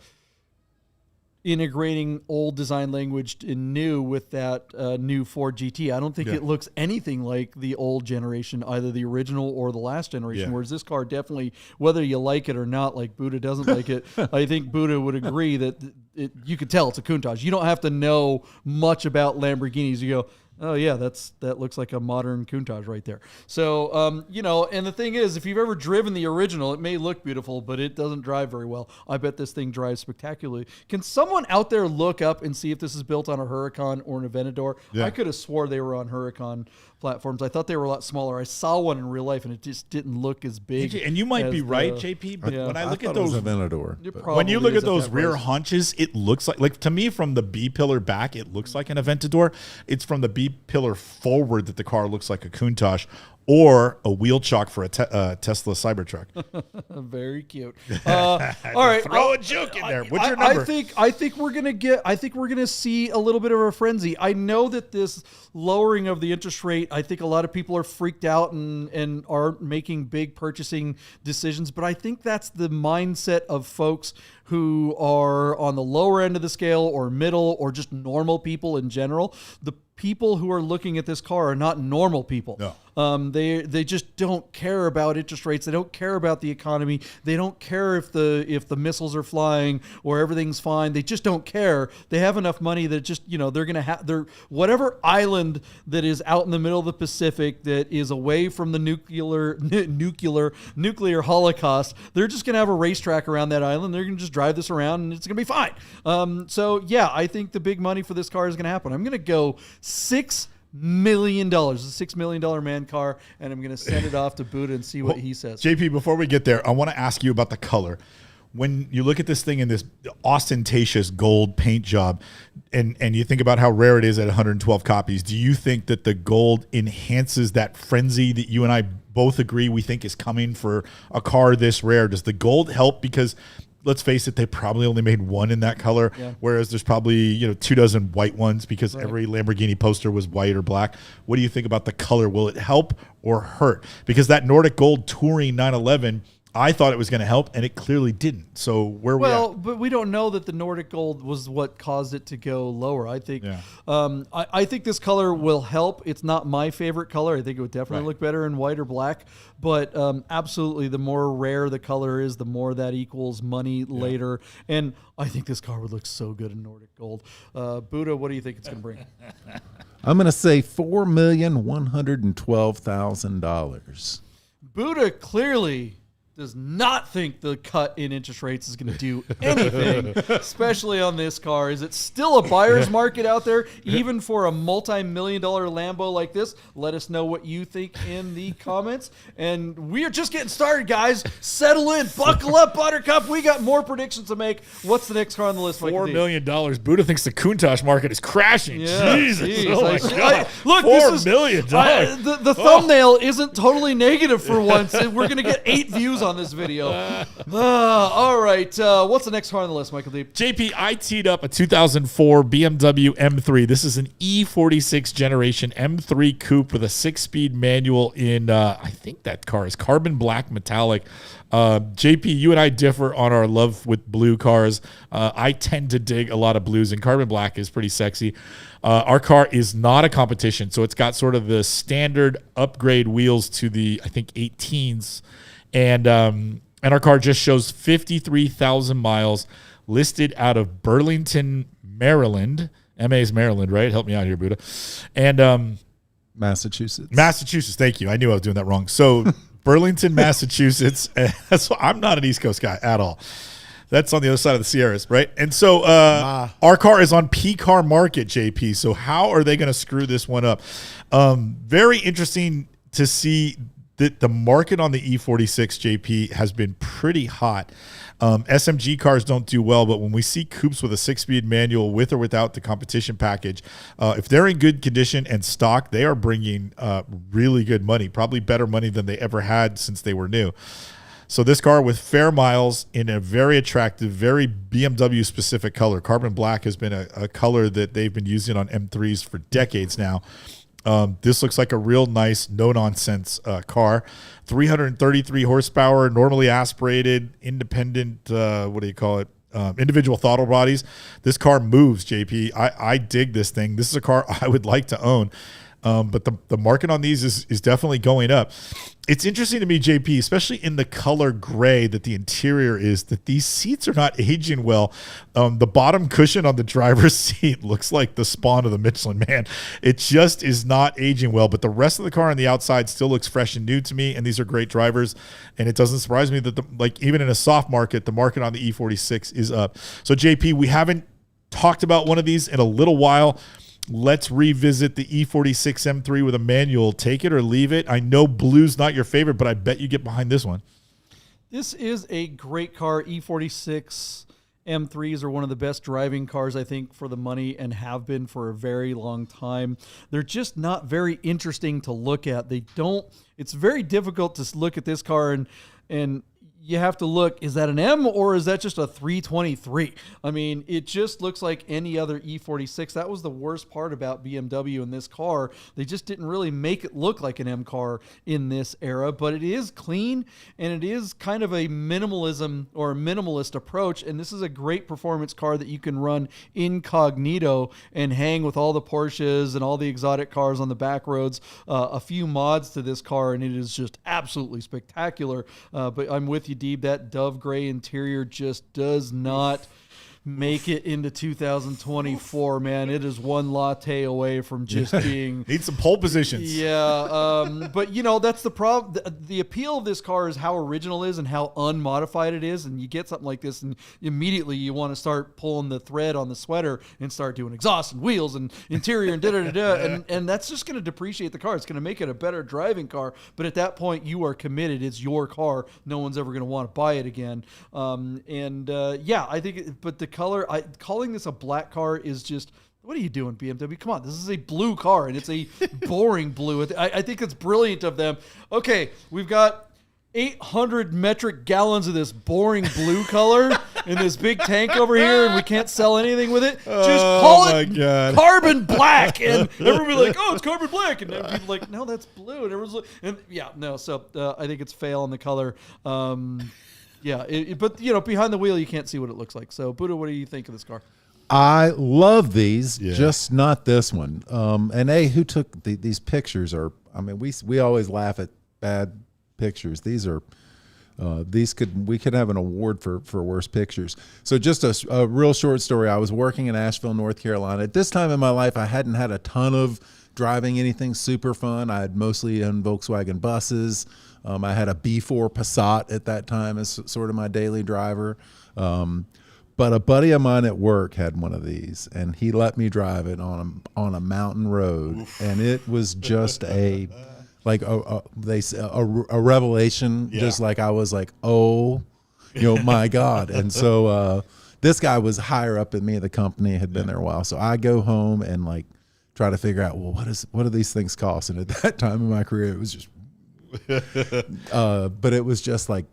integrating old design language in new with that new Ford GT. I don't think it looks anything like the old generation, either the original or the last generation, whereas this car definitely, whether you like it or not, like Buddha doesn't like it, I think Buddha would agree that you could tell it's a Countach. You don't have to know much about Lamborghinis. You go, oh yeah, that looks like a modern Countach right there. So, and the thing is, if you've ever driven the original, it may look beautiful, but it doesn't drive very well. I bet this thing drives spectacularly. Can someone out there look up and see if this is built on a Huracan or an Aventador? Yeah. I could have swore they were on Huracan platforms. I thought they were a lot smaller. I saw one in real life, and it just didn't look as big. And you might be right, JP, but when I look at those Aventador, when you look at those rear haunches, it looks like to me from the B pillar back, it looks like an Aventador. It's from the B pillar forward that the car looks like a Countach or a wheel chock for a Tesla Cybertruck. Very cute. All right, throw a joke in there. What's your number? I think we're gonna see a little bit of a frenzy. I know that this lowering of the interest rate, I think a lot of people are freaked out and are making big purchasing decisions, but I think that's the mindset of folks who are on the lower end of the scale or middle or just normal people in general. The people who are looking at this car are not normal people. No. They just don't care about interest rates. They don't care about the economy. They don't care if the missiles are flying or everything's fine. They just don't care. They have enough money that just, they're going to have their whatever island that is out in the middle of the Pacific that is away from the nuclear holocaust. They're just going to have a racetrack around that island. They're going to just drive this around and it's going to be fine. So yeah, I think the big money for this car is going to happen. I'm going to go $6 million. It's a $6 million man car, and I'm going to send it off to Buddha and see what he says. JP, before we get there, I want to ask you about the color. When you look at this thing in this ostentatious gold paint job, and you think about how rare it is at 112 copies, do you think that the gold enhances that frenzy that you and I both agree we think is coming for a car this rare? Does the gold help? Because let's face it, they probably only made one in that color, whereas there's probably 24 white ones because every Lamborghini poster was white or black. What do you think about the color? Will it help or hurt? Because that Nordic Gold Touring 911 I thought it was going to help, and it clearly didn't. So where we at? But we don't know that the Nordic Gold was what caused it to go lower. I think, I think this color will help. It's not my favorite color. I think it would definitely look better in white or black. But absolutely, the more rare the color is, the more that equals money later. And I think this car would look so good in Nordic Gold. Buddha, what do you think it's going to bring? I'm going to say $4,112,000. Buddha clearly does not think the cut in interest rates is going to do anything, especially on this car. Is it still a buyer's market out there, even for a multi-million-dollar Lambo like this? Let us know what you think in the comments. And we are just getting started, guys. Settle in. Buckle up, Buttercup. We got more predictions to make. What's the next car on the list, Michael $4 D? million. Buddha thinks the Countach market is crashing. Yeah, Jesus. Oh, my God. Look, $4 million. The thumbnail isn't totally negative for once. We're going to get 8 views on this video. All right. What's the next car on the list, Michael Deeb? JP, I teed up a 2004 BMW M3. This is an E46 generation M3 coupe with a 6-speed manual in, I think that car is carbon black metallic. JP, you and I differ on our love with blue cars. I tend to dig a lot of blues, and carbon black is pretty sexy. Our car is not a competition, so it's got sort of the standard upgrade wheels to the, I think, 18s. And our car just shows 53,000 miles, listed out of Burlington, Maryland. MA is Maryland, right? Help me out here, Buddha. And Massachusetts. Massachusetts. Thank you. I knew I was doing that wrong. So Burlington, Massachusetts. So I'm not an East Coast guy at all. That's on the other side of the Sierras, right? And so our car is on PCAR Market, JP. So how are they going to screw this one up? Very interesting to see that the market on the E46 JP has been pretty hot. SMG cars don't do well, but when we see coupes with a 6-speed manual with or without the competition package, if they're in good condition and stock, they are bringing really good money, probably better money than they ever had since they were new. So this car with fair miles in a very attractive, very BMW specific color. Carbon black has been a color that they've been using on M3s for decades now. This looks like a real nice, no-nonsense car. 333 horsepower, normally aspirated, independent, individual throttle bodies. This car moves, JP. I dig this thing. This is a car I would like to own. But the market on these is definitely going up. It's interesting to me, JP, especially in the color gray that the interior is, that these seats are not aging well. The bottom cushion on the driver's seat looks like the spawn of the Michelin Man. It just is not aging well, but the rest of the car on the outside still looks fresh and new to me, and these are great drivers, and it doesn't surprise me that even in a soft market, the market on the E46 is up. So, JP, we haven't talked about one of these in a little while. Let's revisit the E46 M3 with a manual. Take it or leave it. I know blue's not your favorite, but I bet you get behind this one. This is a great car. E46 M3s are one of the best driving cars, I think, for the money, and have been for a very long time. They're just not very interesting to look at. It's very difficult to look at this car and you have to look, is that an M or is that just a 323? I mean, it just looks like any other E46. That was the worst part about BMW in this car. They just didn't really make it look like an M car in this era, but it is clean and it is kind of a minimalism or a minimalist approach. And this is a great performance car that you can run incognito and hang with all the Porsches and all the exotic cars on the back roads. A few mods to this car, and it is just absolutely spectacular. But I'm with you, Deeb. That dove gray interior just does not make it into 2024, man. It is one latte away from just being... Need some pole positions. Yeah, but, that's the problem. The appeal of this car is how original it is and how unmodified it is, and you get something like this, and immediately you want to start pulling the thread on the sweater and start doing exhaust and wheels and interior and da-da-da-da, and that's just going to depreciate the car. It's going to make it a better driving car, but at that point, you are committed. It's your car. No one's ever going to want to buy it again. I think... But the color, calling this a black car is just, what are you doing, BMW? Come on, this is a blue car, and it's a boring blue. I think it's brilliant of them. Okay, we've got 800 metric gallons of this boring blue color in this big tank over here, and we can't sell anything with it. Just call it carbon black, and everybody like, oh, it's carbon black, and everybody's like, no, that's blue, and everyone's like, and yeah, no. So I think it's fail on the color. Yeah, but behind the wheel you can't see what it looks like. So Buddha, what do you think of this car? I love these, just not this one. And who took these pictures? We always laugh at bad pictures. These are we could have an award for worst pictures. So just a real short story. I was working in Asheville, North Carolina. At this time in my life, I hadn't had a ton of driving anything super fun. I had mostly owned Volkswagen buses. I had a B4 Passat at that time as sort of my daily driver. But a buddy of mine at work had one of these, and he let me drive it on a mountain road. Oof. And it was just a revelation. Yeah. Just like I was like, oh, my God. And so this guy was higher up than me at the company, had been there a while. So I go home and like try to figure out, well, what do these things cost? And at that time in my career, it was just, but it was just like,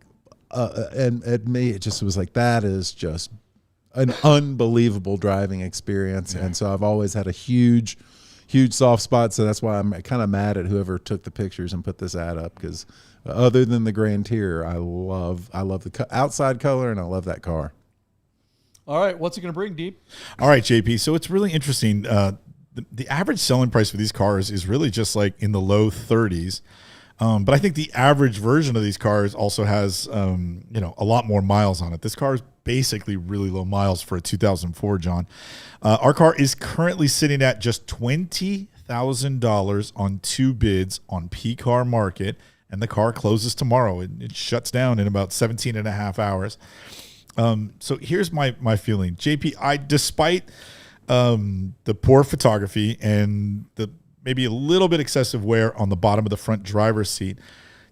and at me, it just was like, that is just an unbelievable driving experience. Yeah. And so I've always had a huge soft spot. So that's why I'm kind of mad at whoever took the pictures and put this ad up, because other than the Grand Tier, I love the outside color, and I love that car. All right, what's it going to bring, Deeb? All right, JP. So it's really interesting. The average selling price for these cars is really just like in the low 30s. But I think the average version of these cars also has, a lot more miles on it. This car is basically really low miles for a 2004, John. Our car is currently sitting at just $20,000 on 2 bids on PCAR Market, and the car closes tomorrow. It shuts down in about 17 and a half hours. So here's my feeling. JP, despite the poor photography and the maybe a little bit excessive wear on the bottom of the front driver's seat,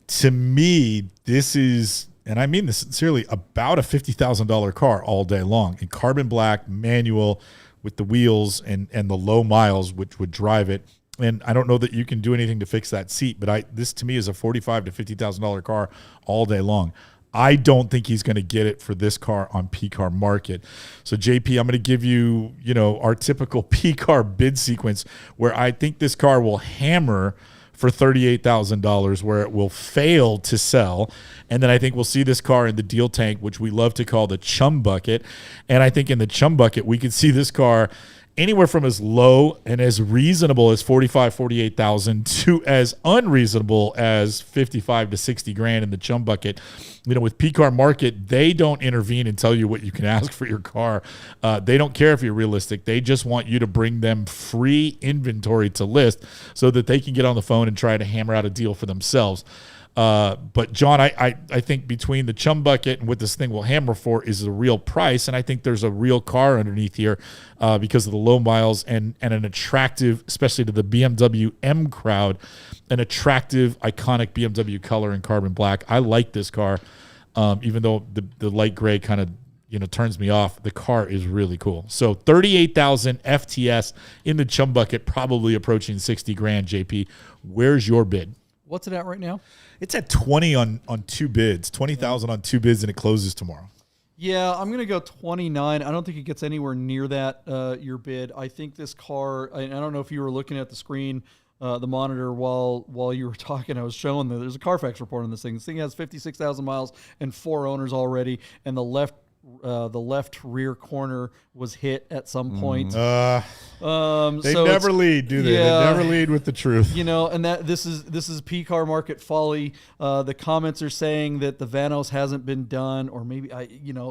to me, this is, and I mean this sincerely, about a $50,000 car all day long, in carbon black, manual, with the wheels and the low miles which would drive it. And I don't know that you can do anything to fix that seat, but this to me is a $45,000 to $50,000 car all day long. I don't think he's going to get it for this car on PCAR Market. So, JP, I'm going to give you, our typical PCAR bid sequence where I think this car will hammer for $38,000, where it will fail to sell. And then I think we'll see this car in the deal tank, which we love to call the chum bucket. And I think in the chum bucket, we could see this car anywhere from as low and as reasonable as $48,000 to as unreasonable as $55,000 to $60,000 in the chum bucket. With PCAR Market, they don't intervene and tell you what you can ask for your car. They don't care if you're realistic. They just want you to bring them free inventory to list so that they can get on the phone and try to hammer out a deal for themselves. But John, I think between the chum bucket and what this thing will hammer for is the real price. And I think there's a real car underneath here because of the low miles and an attractive, especially to the BMW M crowd, an attractive, iconic BMW color in carbon black. I like this car, even though the light gray kind of, turns me off. The car is really cool. So 38,000 FTS in the chum bucket, probably approaching $60,000, JP. Where's your bid? What's it at right now? It's at 20 on 2 bids, 20,000 on 2 bids, and it closes tomorrow. Yeah, I'm going to go 29. I don't think it gets anywhere near that, your bid. I think this car, I don't know if you were looking at the screen, the monitor while you were talking. I was showing that there's a Carfax report on this thing. This thing has 56,000 miles and 4 owners already, and the left rear corner was hit at some point. They never lead, do they? Yeah, they never lead with the truth. And that this is PCAR Market folly. The comments are saying that the Vanos hasn't been done, or maybe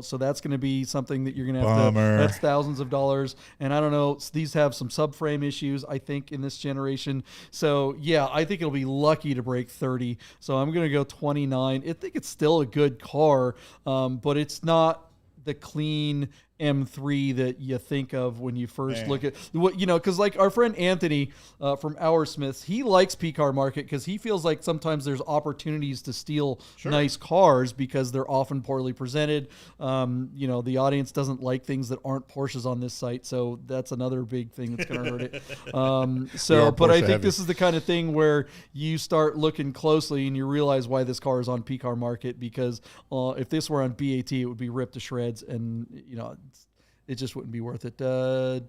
so that's going to be something that you're going to have to. That's thousands of dollars, and I don't know. These have some subframe issues, I think, in this generation. So yeah, I think it'll be lucky to break 30. So I'm going to go 29. I think it's still a good car, but it's not the clean M3 that you think of when you first look at what, because like our friend Anthony from Our Smiths, he likes PCAR Market because he feels like sometimes there's opportunities to steal nice cars because they're often poorly presented. The audience doesn't like things that aren't Porsches on this site, so that's another big thing that's going to hurt it. But I think this is the kind of thing where you start looking closely and you realize why this car is on PCAR Market, because if this were on BAT, it would be ripped to shreds, and it just wouldn't be worth it. Buddha,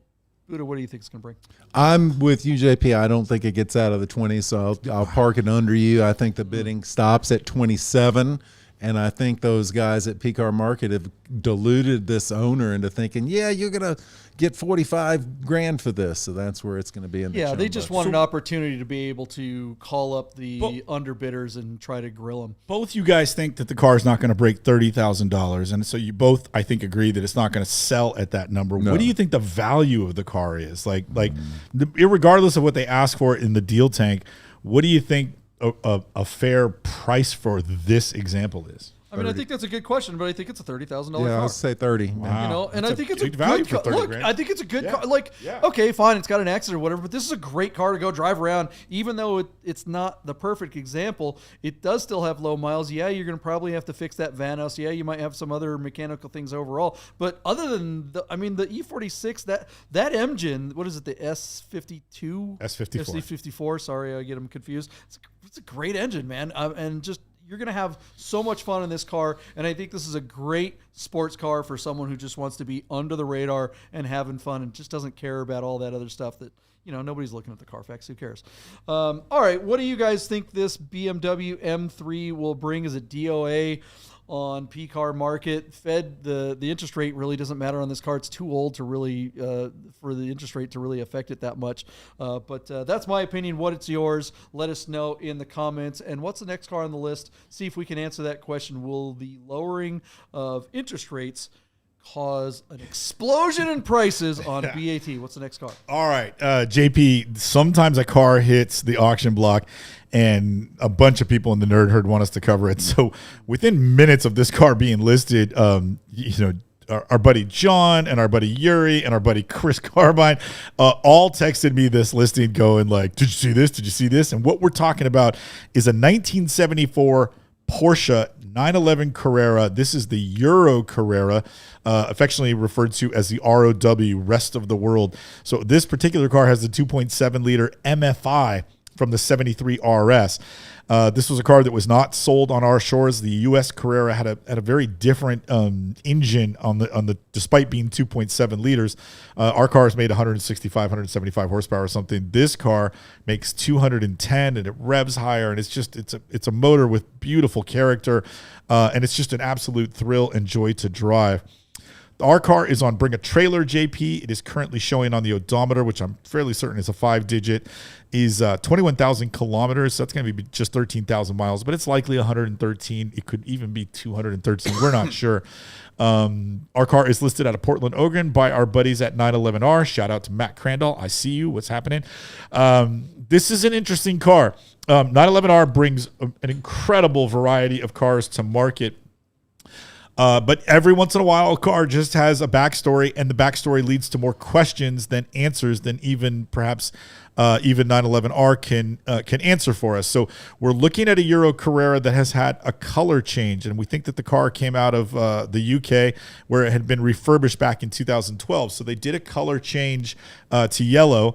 what do you think it's going to bring? I'm with you, JP. I don't think it gets out of the 20s, so I'll park it under you. I think the bidding stops at 27, and I think those guys at PCAR Market have deluded this owner into thinking, you're going to get 45 grand for this, so that's where it's going to be in the they jumbo. just want an opportunity to be able to call up the underbidders and try to grill them. Both you guys think that the car is not going to break $30,000, and so you both, I think, agree that it's not going to sell at that number. No. What do you think the value of the car is? Regardless of what they ask for in the deal tank, what do you think a fair price for this example is? I mean, I think that's a good question, but I think it's a $30,000 car. I'll say 30. Wow. And I think it's a big value good for car. 30 Look, grand. I think it's a good car. Okay, fine, it's got an accident or whatever, but this is a great car to go drive around. Even though it's not the perfect example, it does still have low miles. Yeah, you're going to probably have to fix that van house. Yeah, you might have some other mechanical things overall. But other than the E46, that engine, what is it, the S52? S54. S54, sorry, I get them confused. It's a great engine, man. And just, you're going to have so much fun in this car, and I think this is a great sports car for someone who just wants to be under the radar and having fun and just doesn't care about all that other stuff that, nobody's looking at the Carfax. Who cares? All right, what do you guys think this BMW M3 will bring? Is it DOA on PCAR Market? Fed, the interest rate really doesn't matter on this car. It's too old to really for the interest rate to really affect it that much. But that's my opinion. What's yours? Let us know in the comments. And what's the next car on the list? See if we can answer that question. Will the lowering of interest rates cause an explosion in prices on BAT? What's the next car? All right, JP, sometimes a car hits the auction block and a bunch of people in the nerd herd want us to cover it. So within minutes of this car being listed, our buddy John and our buddy Yuri and our buddy Chris Carbine all texted me this listing going like, did you see this? Did you see this? And what we're talking about is a 1974 Porsche 911 Carrera. This is the Euro Carrera, affectionately referred to as the ROW, rest of the world. So this particular car has the 2.7 liter MFI from the 73 RS. This was a car that was not sold on our shores. The U.S. Carrera had a very different engine on the despite being 2.7 liters. Our cars made 165, 175 horsepower or something. This car makes 210 and it revs higher, and it's a motor with beautiful character, and it's just an absolute thrill and joy to drive. Our car is on Bring a Trailer, JP. It is currently showing on the odometer, which I'm fairly certain is a 5-digit, is 21,000 kilometers. So that's going to be just 13,000 miles, but it's likely 113. It could even be 213. We're not sure. Our car is listed out of Portland, Oregon by our buddies at 911R. Shout out to Matt Crandall. I see you. What's happening? This is an interesting car. 911R brings an incredible variety of cars to market. But every once in a while, a car just has a backstory, and the backstory leads to more questions than answers than even perhaps even 911R can answer for us. So we're looking at a Euro Carrera that has had a color change, and we think that the car came out of the UK where it had been refurbished back in 2012. So they did a color change to yellow.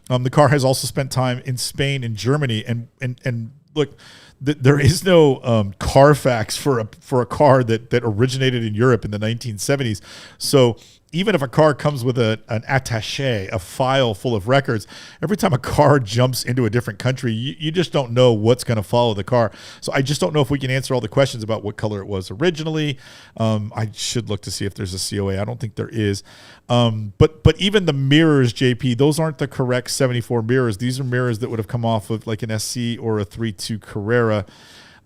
The car has also spent time in Spain and Germany, and look. There is no Carfax for a car that originated in Europe in the 1970s. So even if a car comes with an attaché, a file full of records, every time a car jumps into a different country, you just don't know what's going to follow the car. So I just don't know if we can answer all the questions about what color it was originally. I should look to see if there's a COA. I don't think there is. But even the mirrors, JP, those aren't the correct 74 mirrors. These are mirrors that would have come off of like an SC or a 3.2 Carrera.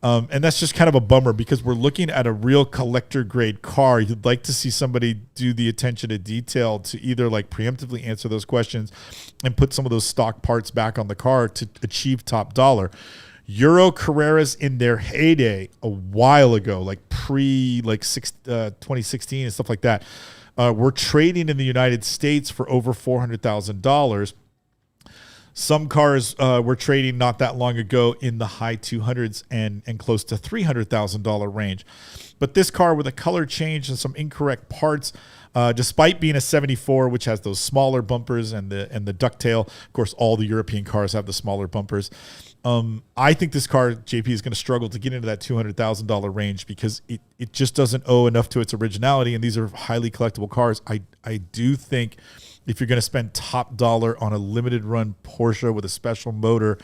And that's just kind of a bummer because we're looking at a real collector grade car. You'd like to see somebody do the attention to detail to either like preemptively answer those questions and put some of those stock parts back on the car to achieve top dollar. Euro Carreras in their heyday a while ago, like 2016 and stuff like that, were trading in the United States for over $400,000. Some cars were trading not that long ago in the high 200s and close to $300,000 range. But this car with a color change and some incorrect parts, despite being a 74, which has those smaller bumpers and the ducktail, of course, all the European cars have the smaller bumpers. I think this car, JP, is going to struggle to get into that $200,000 range because it just doesn't owe enough to its originality, and these are highly collectible cars. I do think if you're going to spend top dollar on a limited run Porsche with a special motor,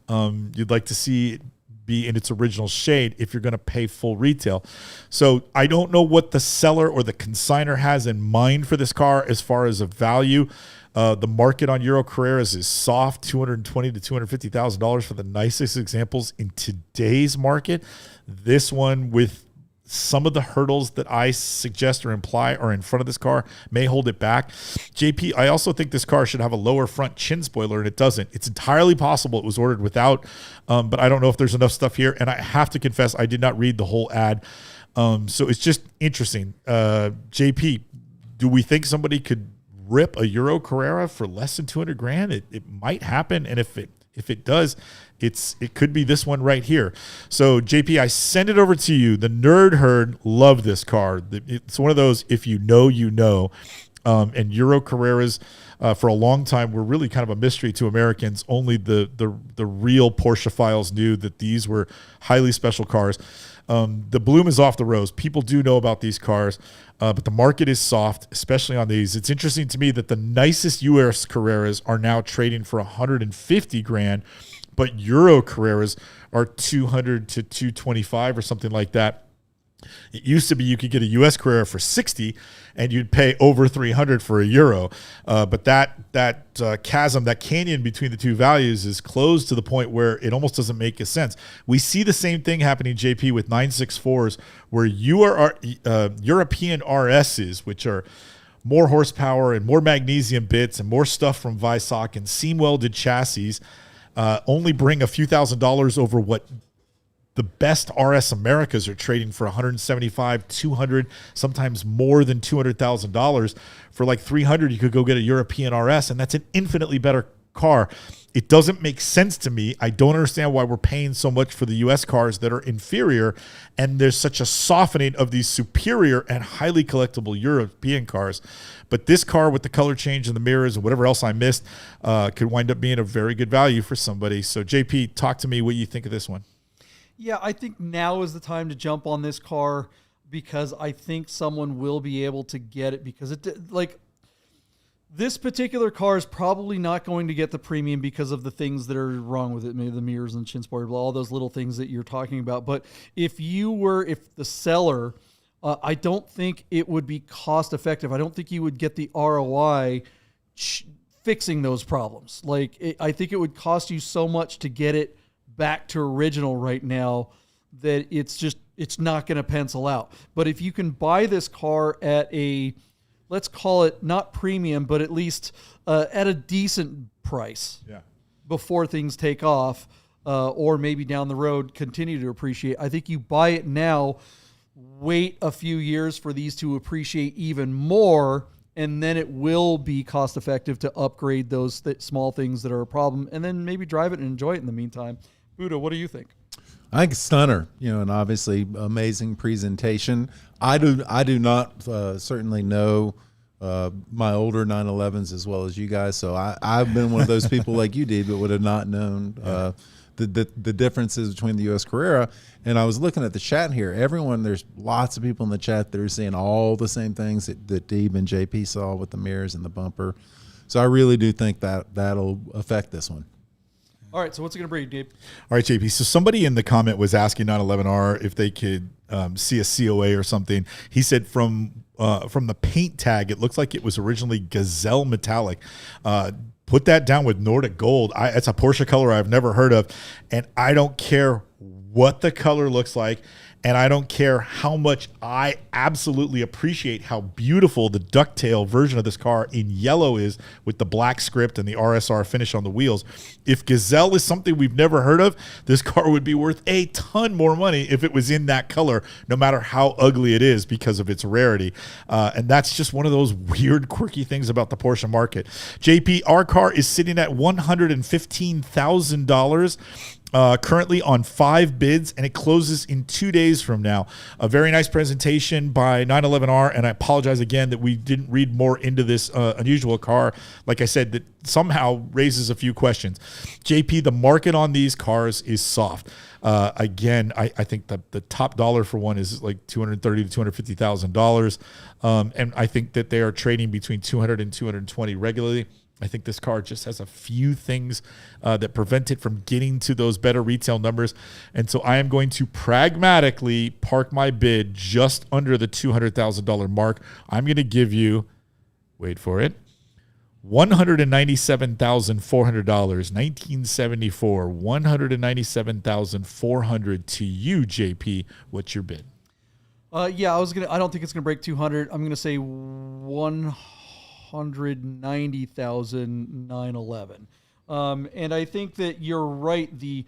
you'd like to see it be in its original shade if you're going to pay full retail. So I don't know what the seller or the consignor has in mind for this car as far as a value. The market on Euro Carreras is soft, $220,000 to $250,000 for the nicest examples in today's market. This one, with some of the hurdles that I suggest or imply are in front of this car, may hold it back. JP, I also think this car should have a lower front chin spoiler, and it doesn't. It's entirely possible it was ordered without, but I don't know if there's enough stuff here. And I have to confess, I did not read the whole ad. So it's just interesting. JP, do we think somebody could rip a Euro Carrera for less than $200,000? It might happen, and if it does, it could be this one right here. So JP, I send it over to you. The Nerd Herd love this car. It's one of those, if you know, you know. And Euro Carreras for a long time were really kind of a mystery to Americans. Only the real Porsche files knew that these were highly special cars. The bloom is off the rose. People do know about these cars, but the market is soft, especially on these. It's interesting to me that the nicest US Carreras are now trading for $150,000, but Euro Carreras are $200,000 to $225,000 or something like that. It used to be you could get a US Carrera for $60,000 and you'd pay over $300,000 for a Euro. But that chasm, that canyon between the two values is closed to the point where it almost doesn't make a sense. We see the same thing happening, JP, with 964s, where European RSs, which are more horsepower and more magnesium bits and more stuff from Weissach and seam welded chassis, only bring a few $1,000s over what the best RS Americas are trading for $175,000, $200,000, sometimes more than $200,000. For like $300,000, you could go get a European RS, and that's an infinitely better car. It doesn't make sense to me. I don't understand why we're paying so much for the US cars that are inferior, and there's such a softening of these superior and highly collectible European cars. But this car with the color change and the mirrors and whatever else I missed could wind up being a very good value for somebody. So JP, talk to me what you think of this one. Yeah, I think now is the time to jump on this car because I think someone will be able to get it because this particular car is probably not going to get the premium because of the things that are wrong with it, maybe the mirrors and chin spoiler, all those little things that you're talking about. But if the seller, I don't think it would be cost effective. I don't think you would get the ROI fixing those problems. I think it would cost you so much to get it back to original right now that it's not going to pencil out. But if you can buy this car at let's call it not premium, but at least at a decent price before things take off, or maybe down the road continue to appreciate, I think you buy it now, wait a few years for these to appreciate even more, and then it will be cost effective to upgrade those small things that are a problem, and then maybe drive it and enjoy it in the meantime. Buddha, what do you think? I think it's stunner, and obviously amazing presentation. I do not certainly know my older 911s as well as you guys, so I've been one of those people like you did, but would have not known the differences between the US Carrera. And I was looking at the chat here. There's lots of people in the chat that are saying all the same things that Deeb and JP saw with the mirrors and the bumper. So I really do think that'll affect this one. All right, so what's it going to bring, Deeb? All right, JP. So somebody in the comment was asking 911R if they could see a COA or something. He said from the paint tag, it looks like it was originally Gazelle Metallic. Put that down with Nordic Gold. It's a Porsche color I've never heard of, and I don't care what the color looks like, and I don't care how much I absolutely appreciate how beautiful the ducktail version of this car in yellow is with the black script and the RSR finish on the wheels. If Gazelle is something we've never heard of, this car would be worth a ton more money if it was in that color, no matter how ugly it is because of its rarity. And that's just one of those weird, quirky things about the Porsche market. JP, our car is sitting at $115,000. Currently on 5 bids, and it closes in 2 days from now. A very nice presentation by 911R, and I apologize again that we didn't read more into this unusual car. Like I said, that somehow raises a few questions. JP, the market on these cars is soft. Again, I think the top dollar for one is like $230,000 to $250,000, and I think that they are trading between 200 and 220 regularly. I think this car just has a few things that prevent it from getting to those better retail numbers. And so I am going to pragmatically park my bid just under the $200,000 mark. I'm going to give you, wait for it, $197,400, 1974, $197,400 to you, JP. What's your bid? I don't think it's gonna break 200. I'm gonna say 190,911. And I think that you're right. The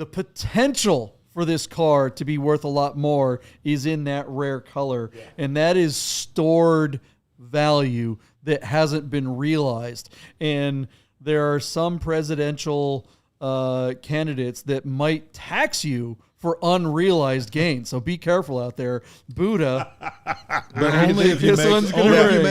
potential for this car to be worth a lot more is in that rare color, and that is stored value that hasn't been realized. And there are some presidential candidates that might tax you for unrealized gain. So be careful out there. Buddha. But only if you make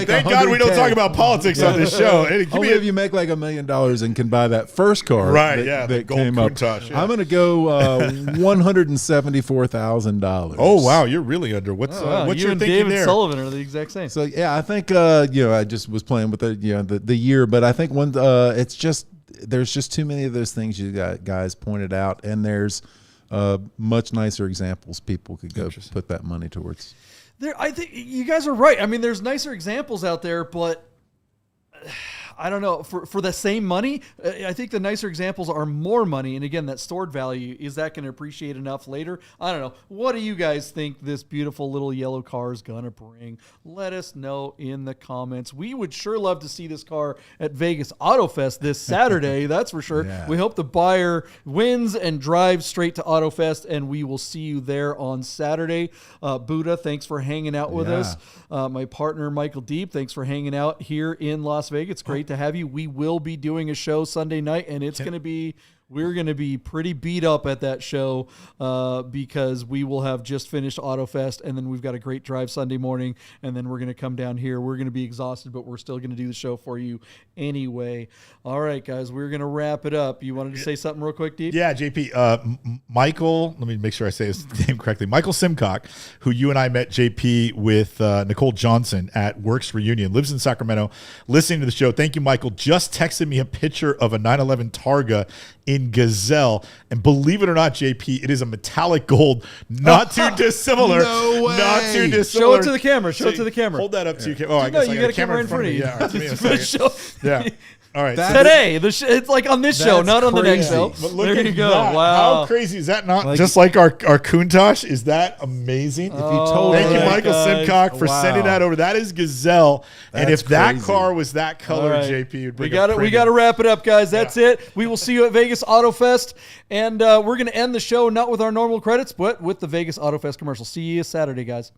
Thank God we don't talk about politics on this show. Only if you make like $1 million and can buy that first car. Right, that gold came up. Countach, yeah. I'm going to go $174,000. Oh, wow. You're really under. What's you your and thinking David there? Sullivan are the exact same. So, yeah, I think, I just was playing with the year, but I think it's just, there's just too many of those things you guys pointed out, and there's much nicer examples people could go put that money towards. I think you guys are right. I mean, there's nicer examples out there, but I don't know. For the same money, I think the nicer examples are more money. And again, that stored value, is that going to appreciate enough later? I don't know. What do you guys think this beautiful little yellow car is going to bring? Let us know in the comments. We would sure love to see this car at Vegas Auto Fest this Saturday. That's for sure. Yeah. We hope the buyer wins and drives straight to Auto Fest, and we will see you there on Saturday. Buddha, thanks for hanging out with us. My partner, Michael Deeb, thanks for hanging out here in Las Vegas. It's great to have you. We will be doing a show Sunday night, and it's going to be, we're going to be pretty beat up at that show because we will have just finished AutoFest, and then we've got a great drive Sunday morning, and then we're going to come down here. We're going to be exhausted, but we're still going to do the show for you anyway. All right, guys, we're going to wrap it up. You wanted to say something real quick, Deep? Yeah, JP. Michael, let me make sure I say his name correctly. Michael Simcock, who you and I met, JP, with Nicole Johnson at Works Reunion, lives in Sacramento, listening to the show. Thank you, Michael. Just texted me a picture of a 911 Targa in Gazelle, and believe it or not, JP, it is a metallic gold, not too dissimilar. No way. Not too dissimilar. Show it to the camera. Show it to the camera. Hold that up to your camera. Oh, I No, guess you I got a camera in front of you. Yeah, all right, give me a second. Yeah. All right. Today, it's like on this show, not on the next show. But look there at you go. that. Wow. How crazy is that? Not just like our Countach? Is that amazing? If you told Thank you, me- Michael Simcock, for sending that over. That is Gazelle. And That's if that crazy. car was that color, Right. JP, you'd bring We got to wrap it up, guys. That's it. We will see you at Vegas Auto Fest, and we're going to end the show not with our normal credits, but with the Vegas Auto Fest commercial. See you Saturday, guys.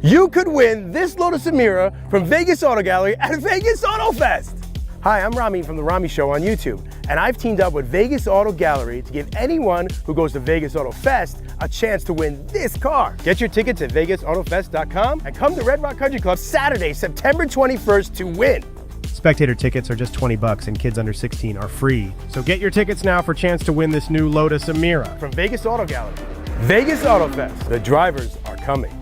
You could win this Lotus Emira from Vegas Auto Gallery at Vegas Auto Fest. Hi, I'm Rami from The Rami Show on YouTube, and I've teamed up with Vegas Auto Gallery to give anyone who goes to Vegas Auto Fest a chance to win this car. Get your tickets at vegasautofest.com and come to Red Rock Country Club Saturday, September 21st to win. Spectator tickets are just $20 and kids under 16 are free. So get your tickets now for a chance to win this new Lotus Emira. From Vegas Auto Gallery, Vegas Auto Fest, the drivers are coming.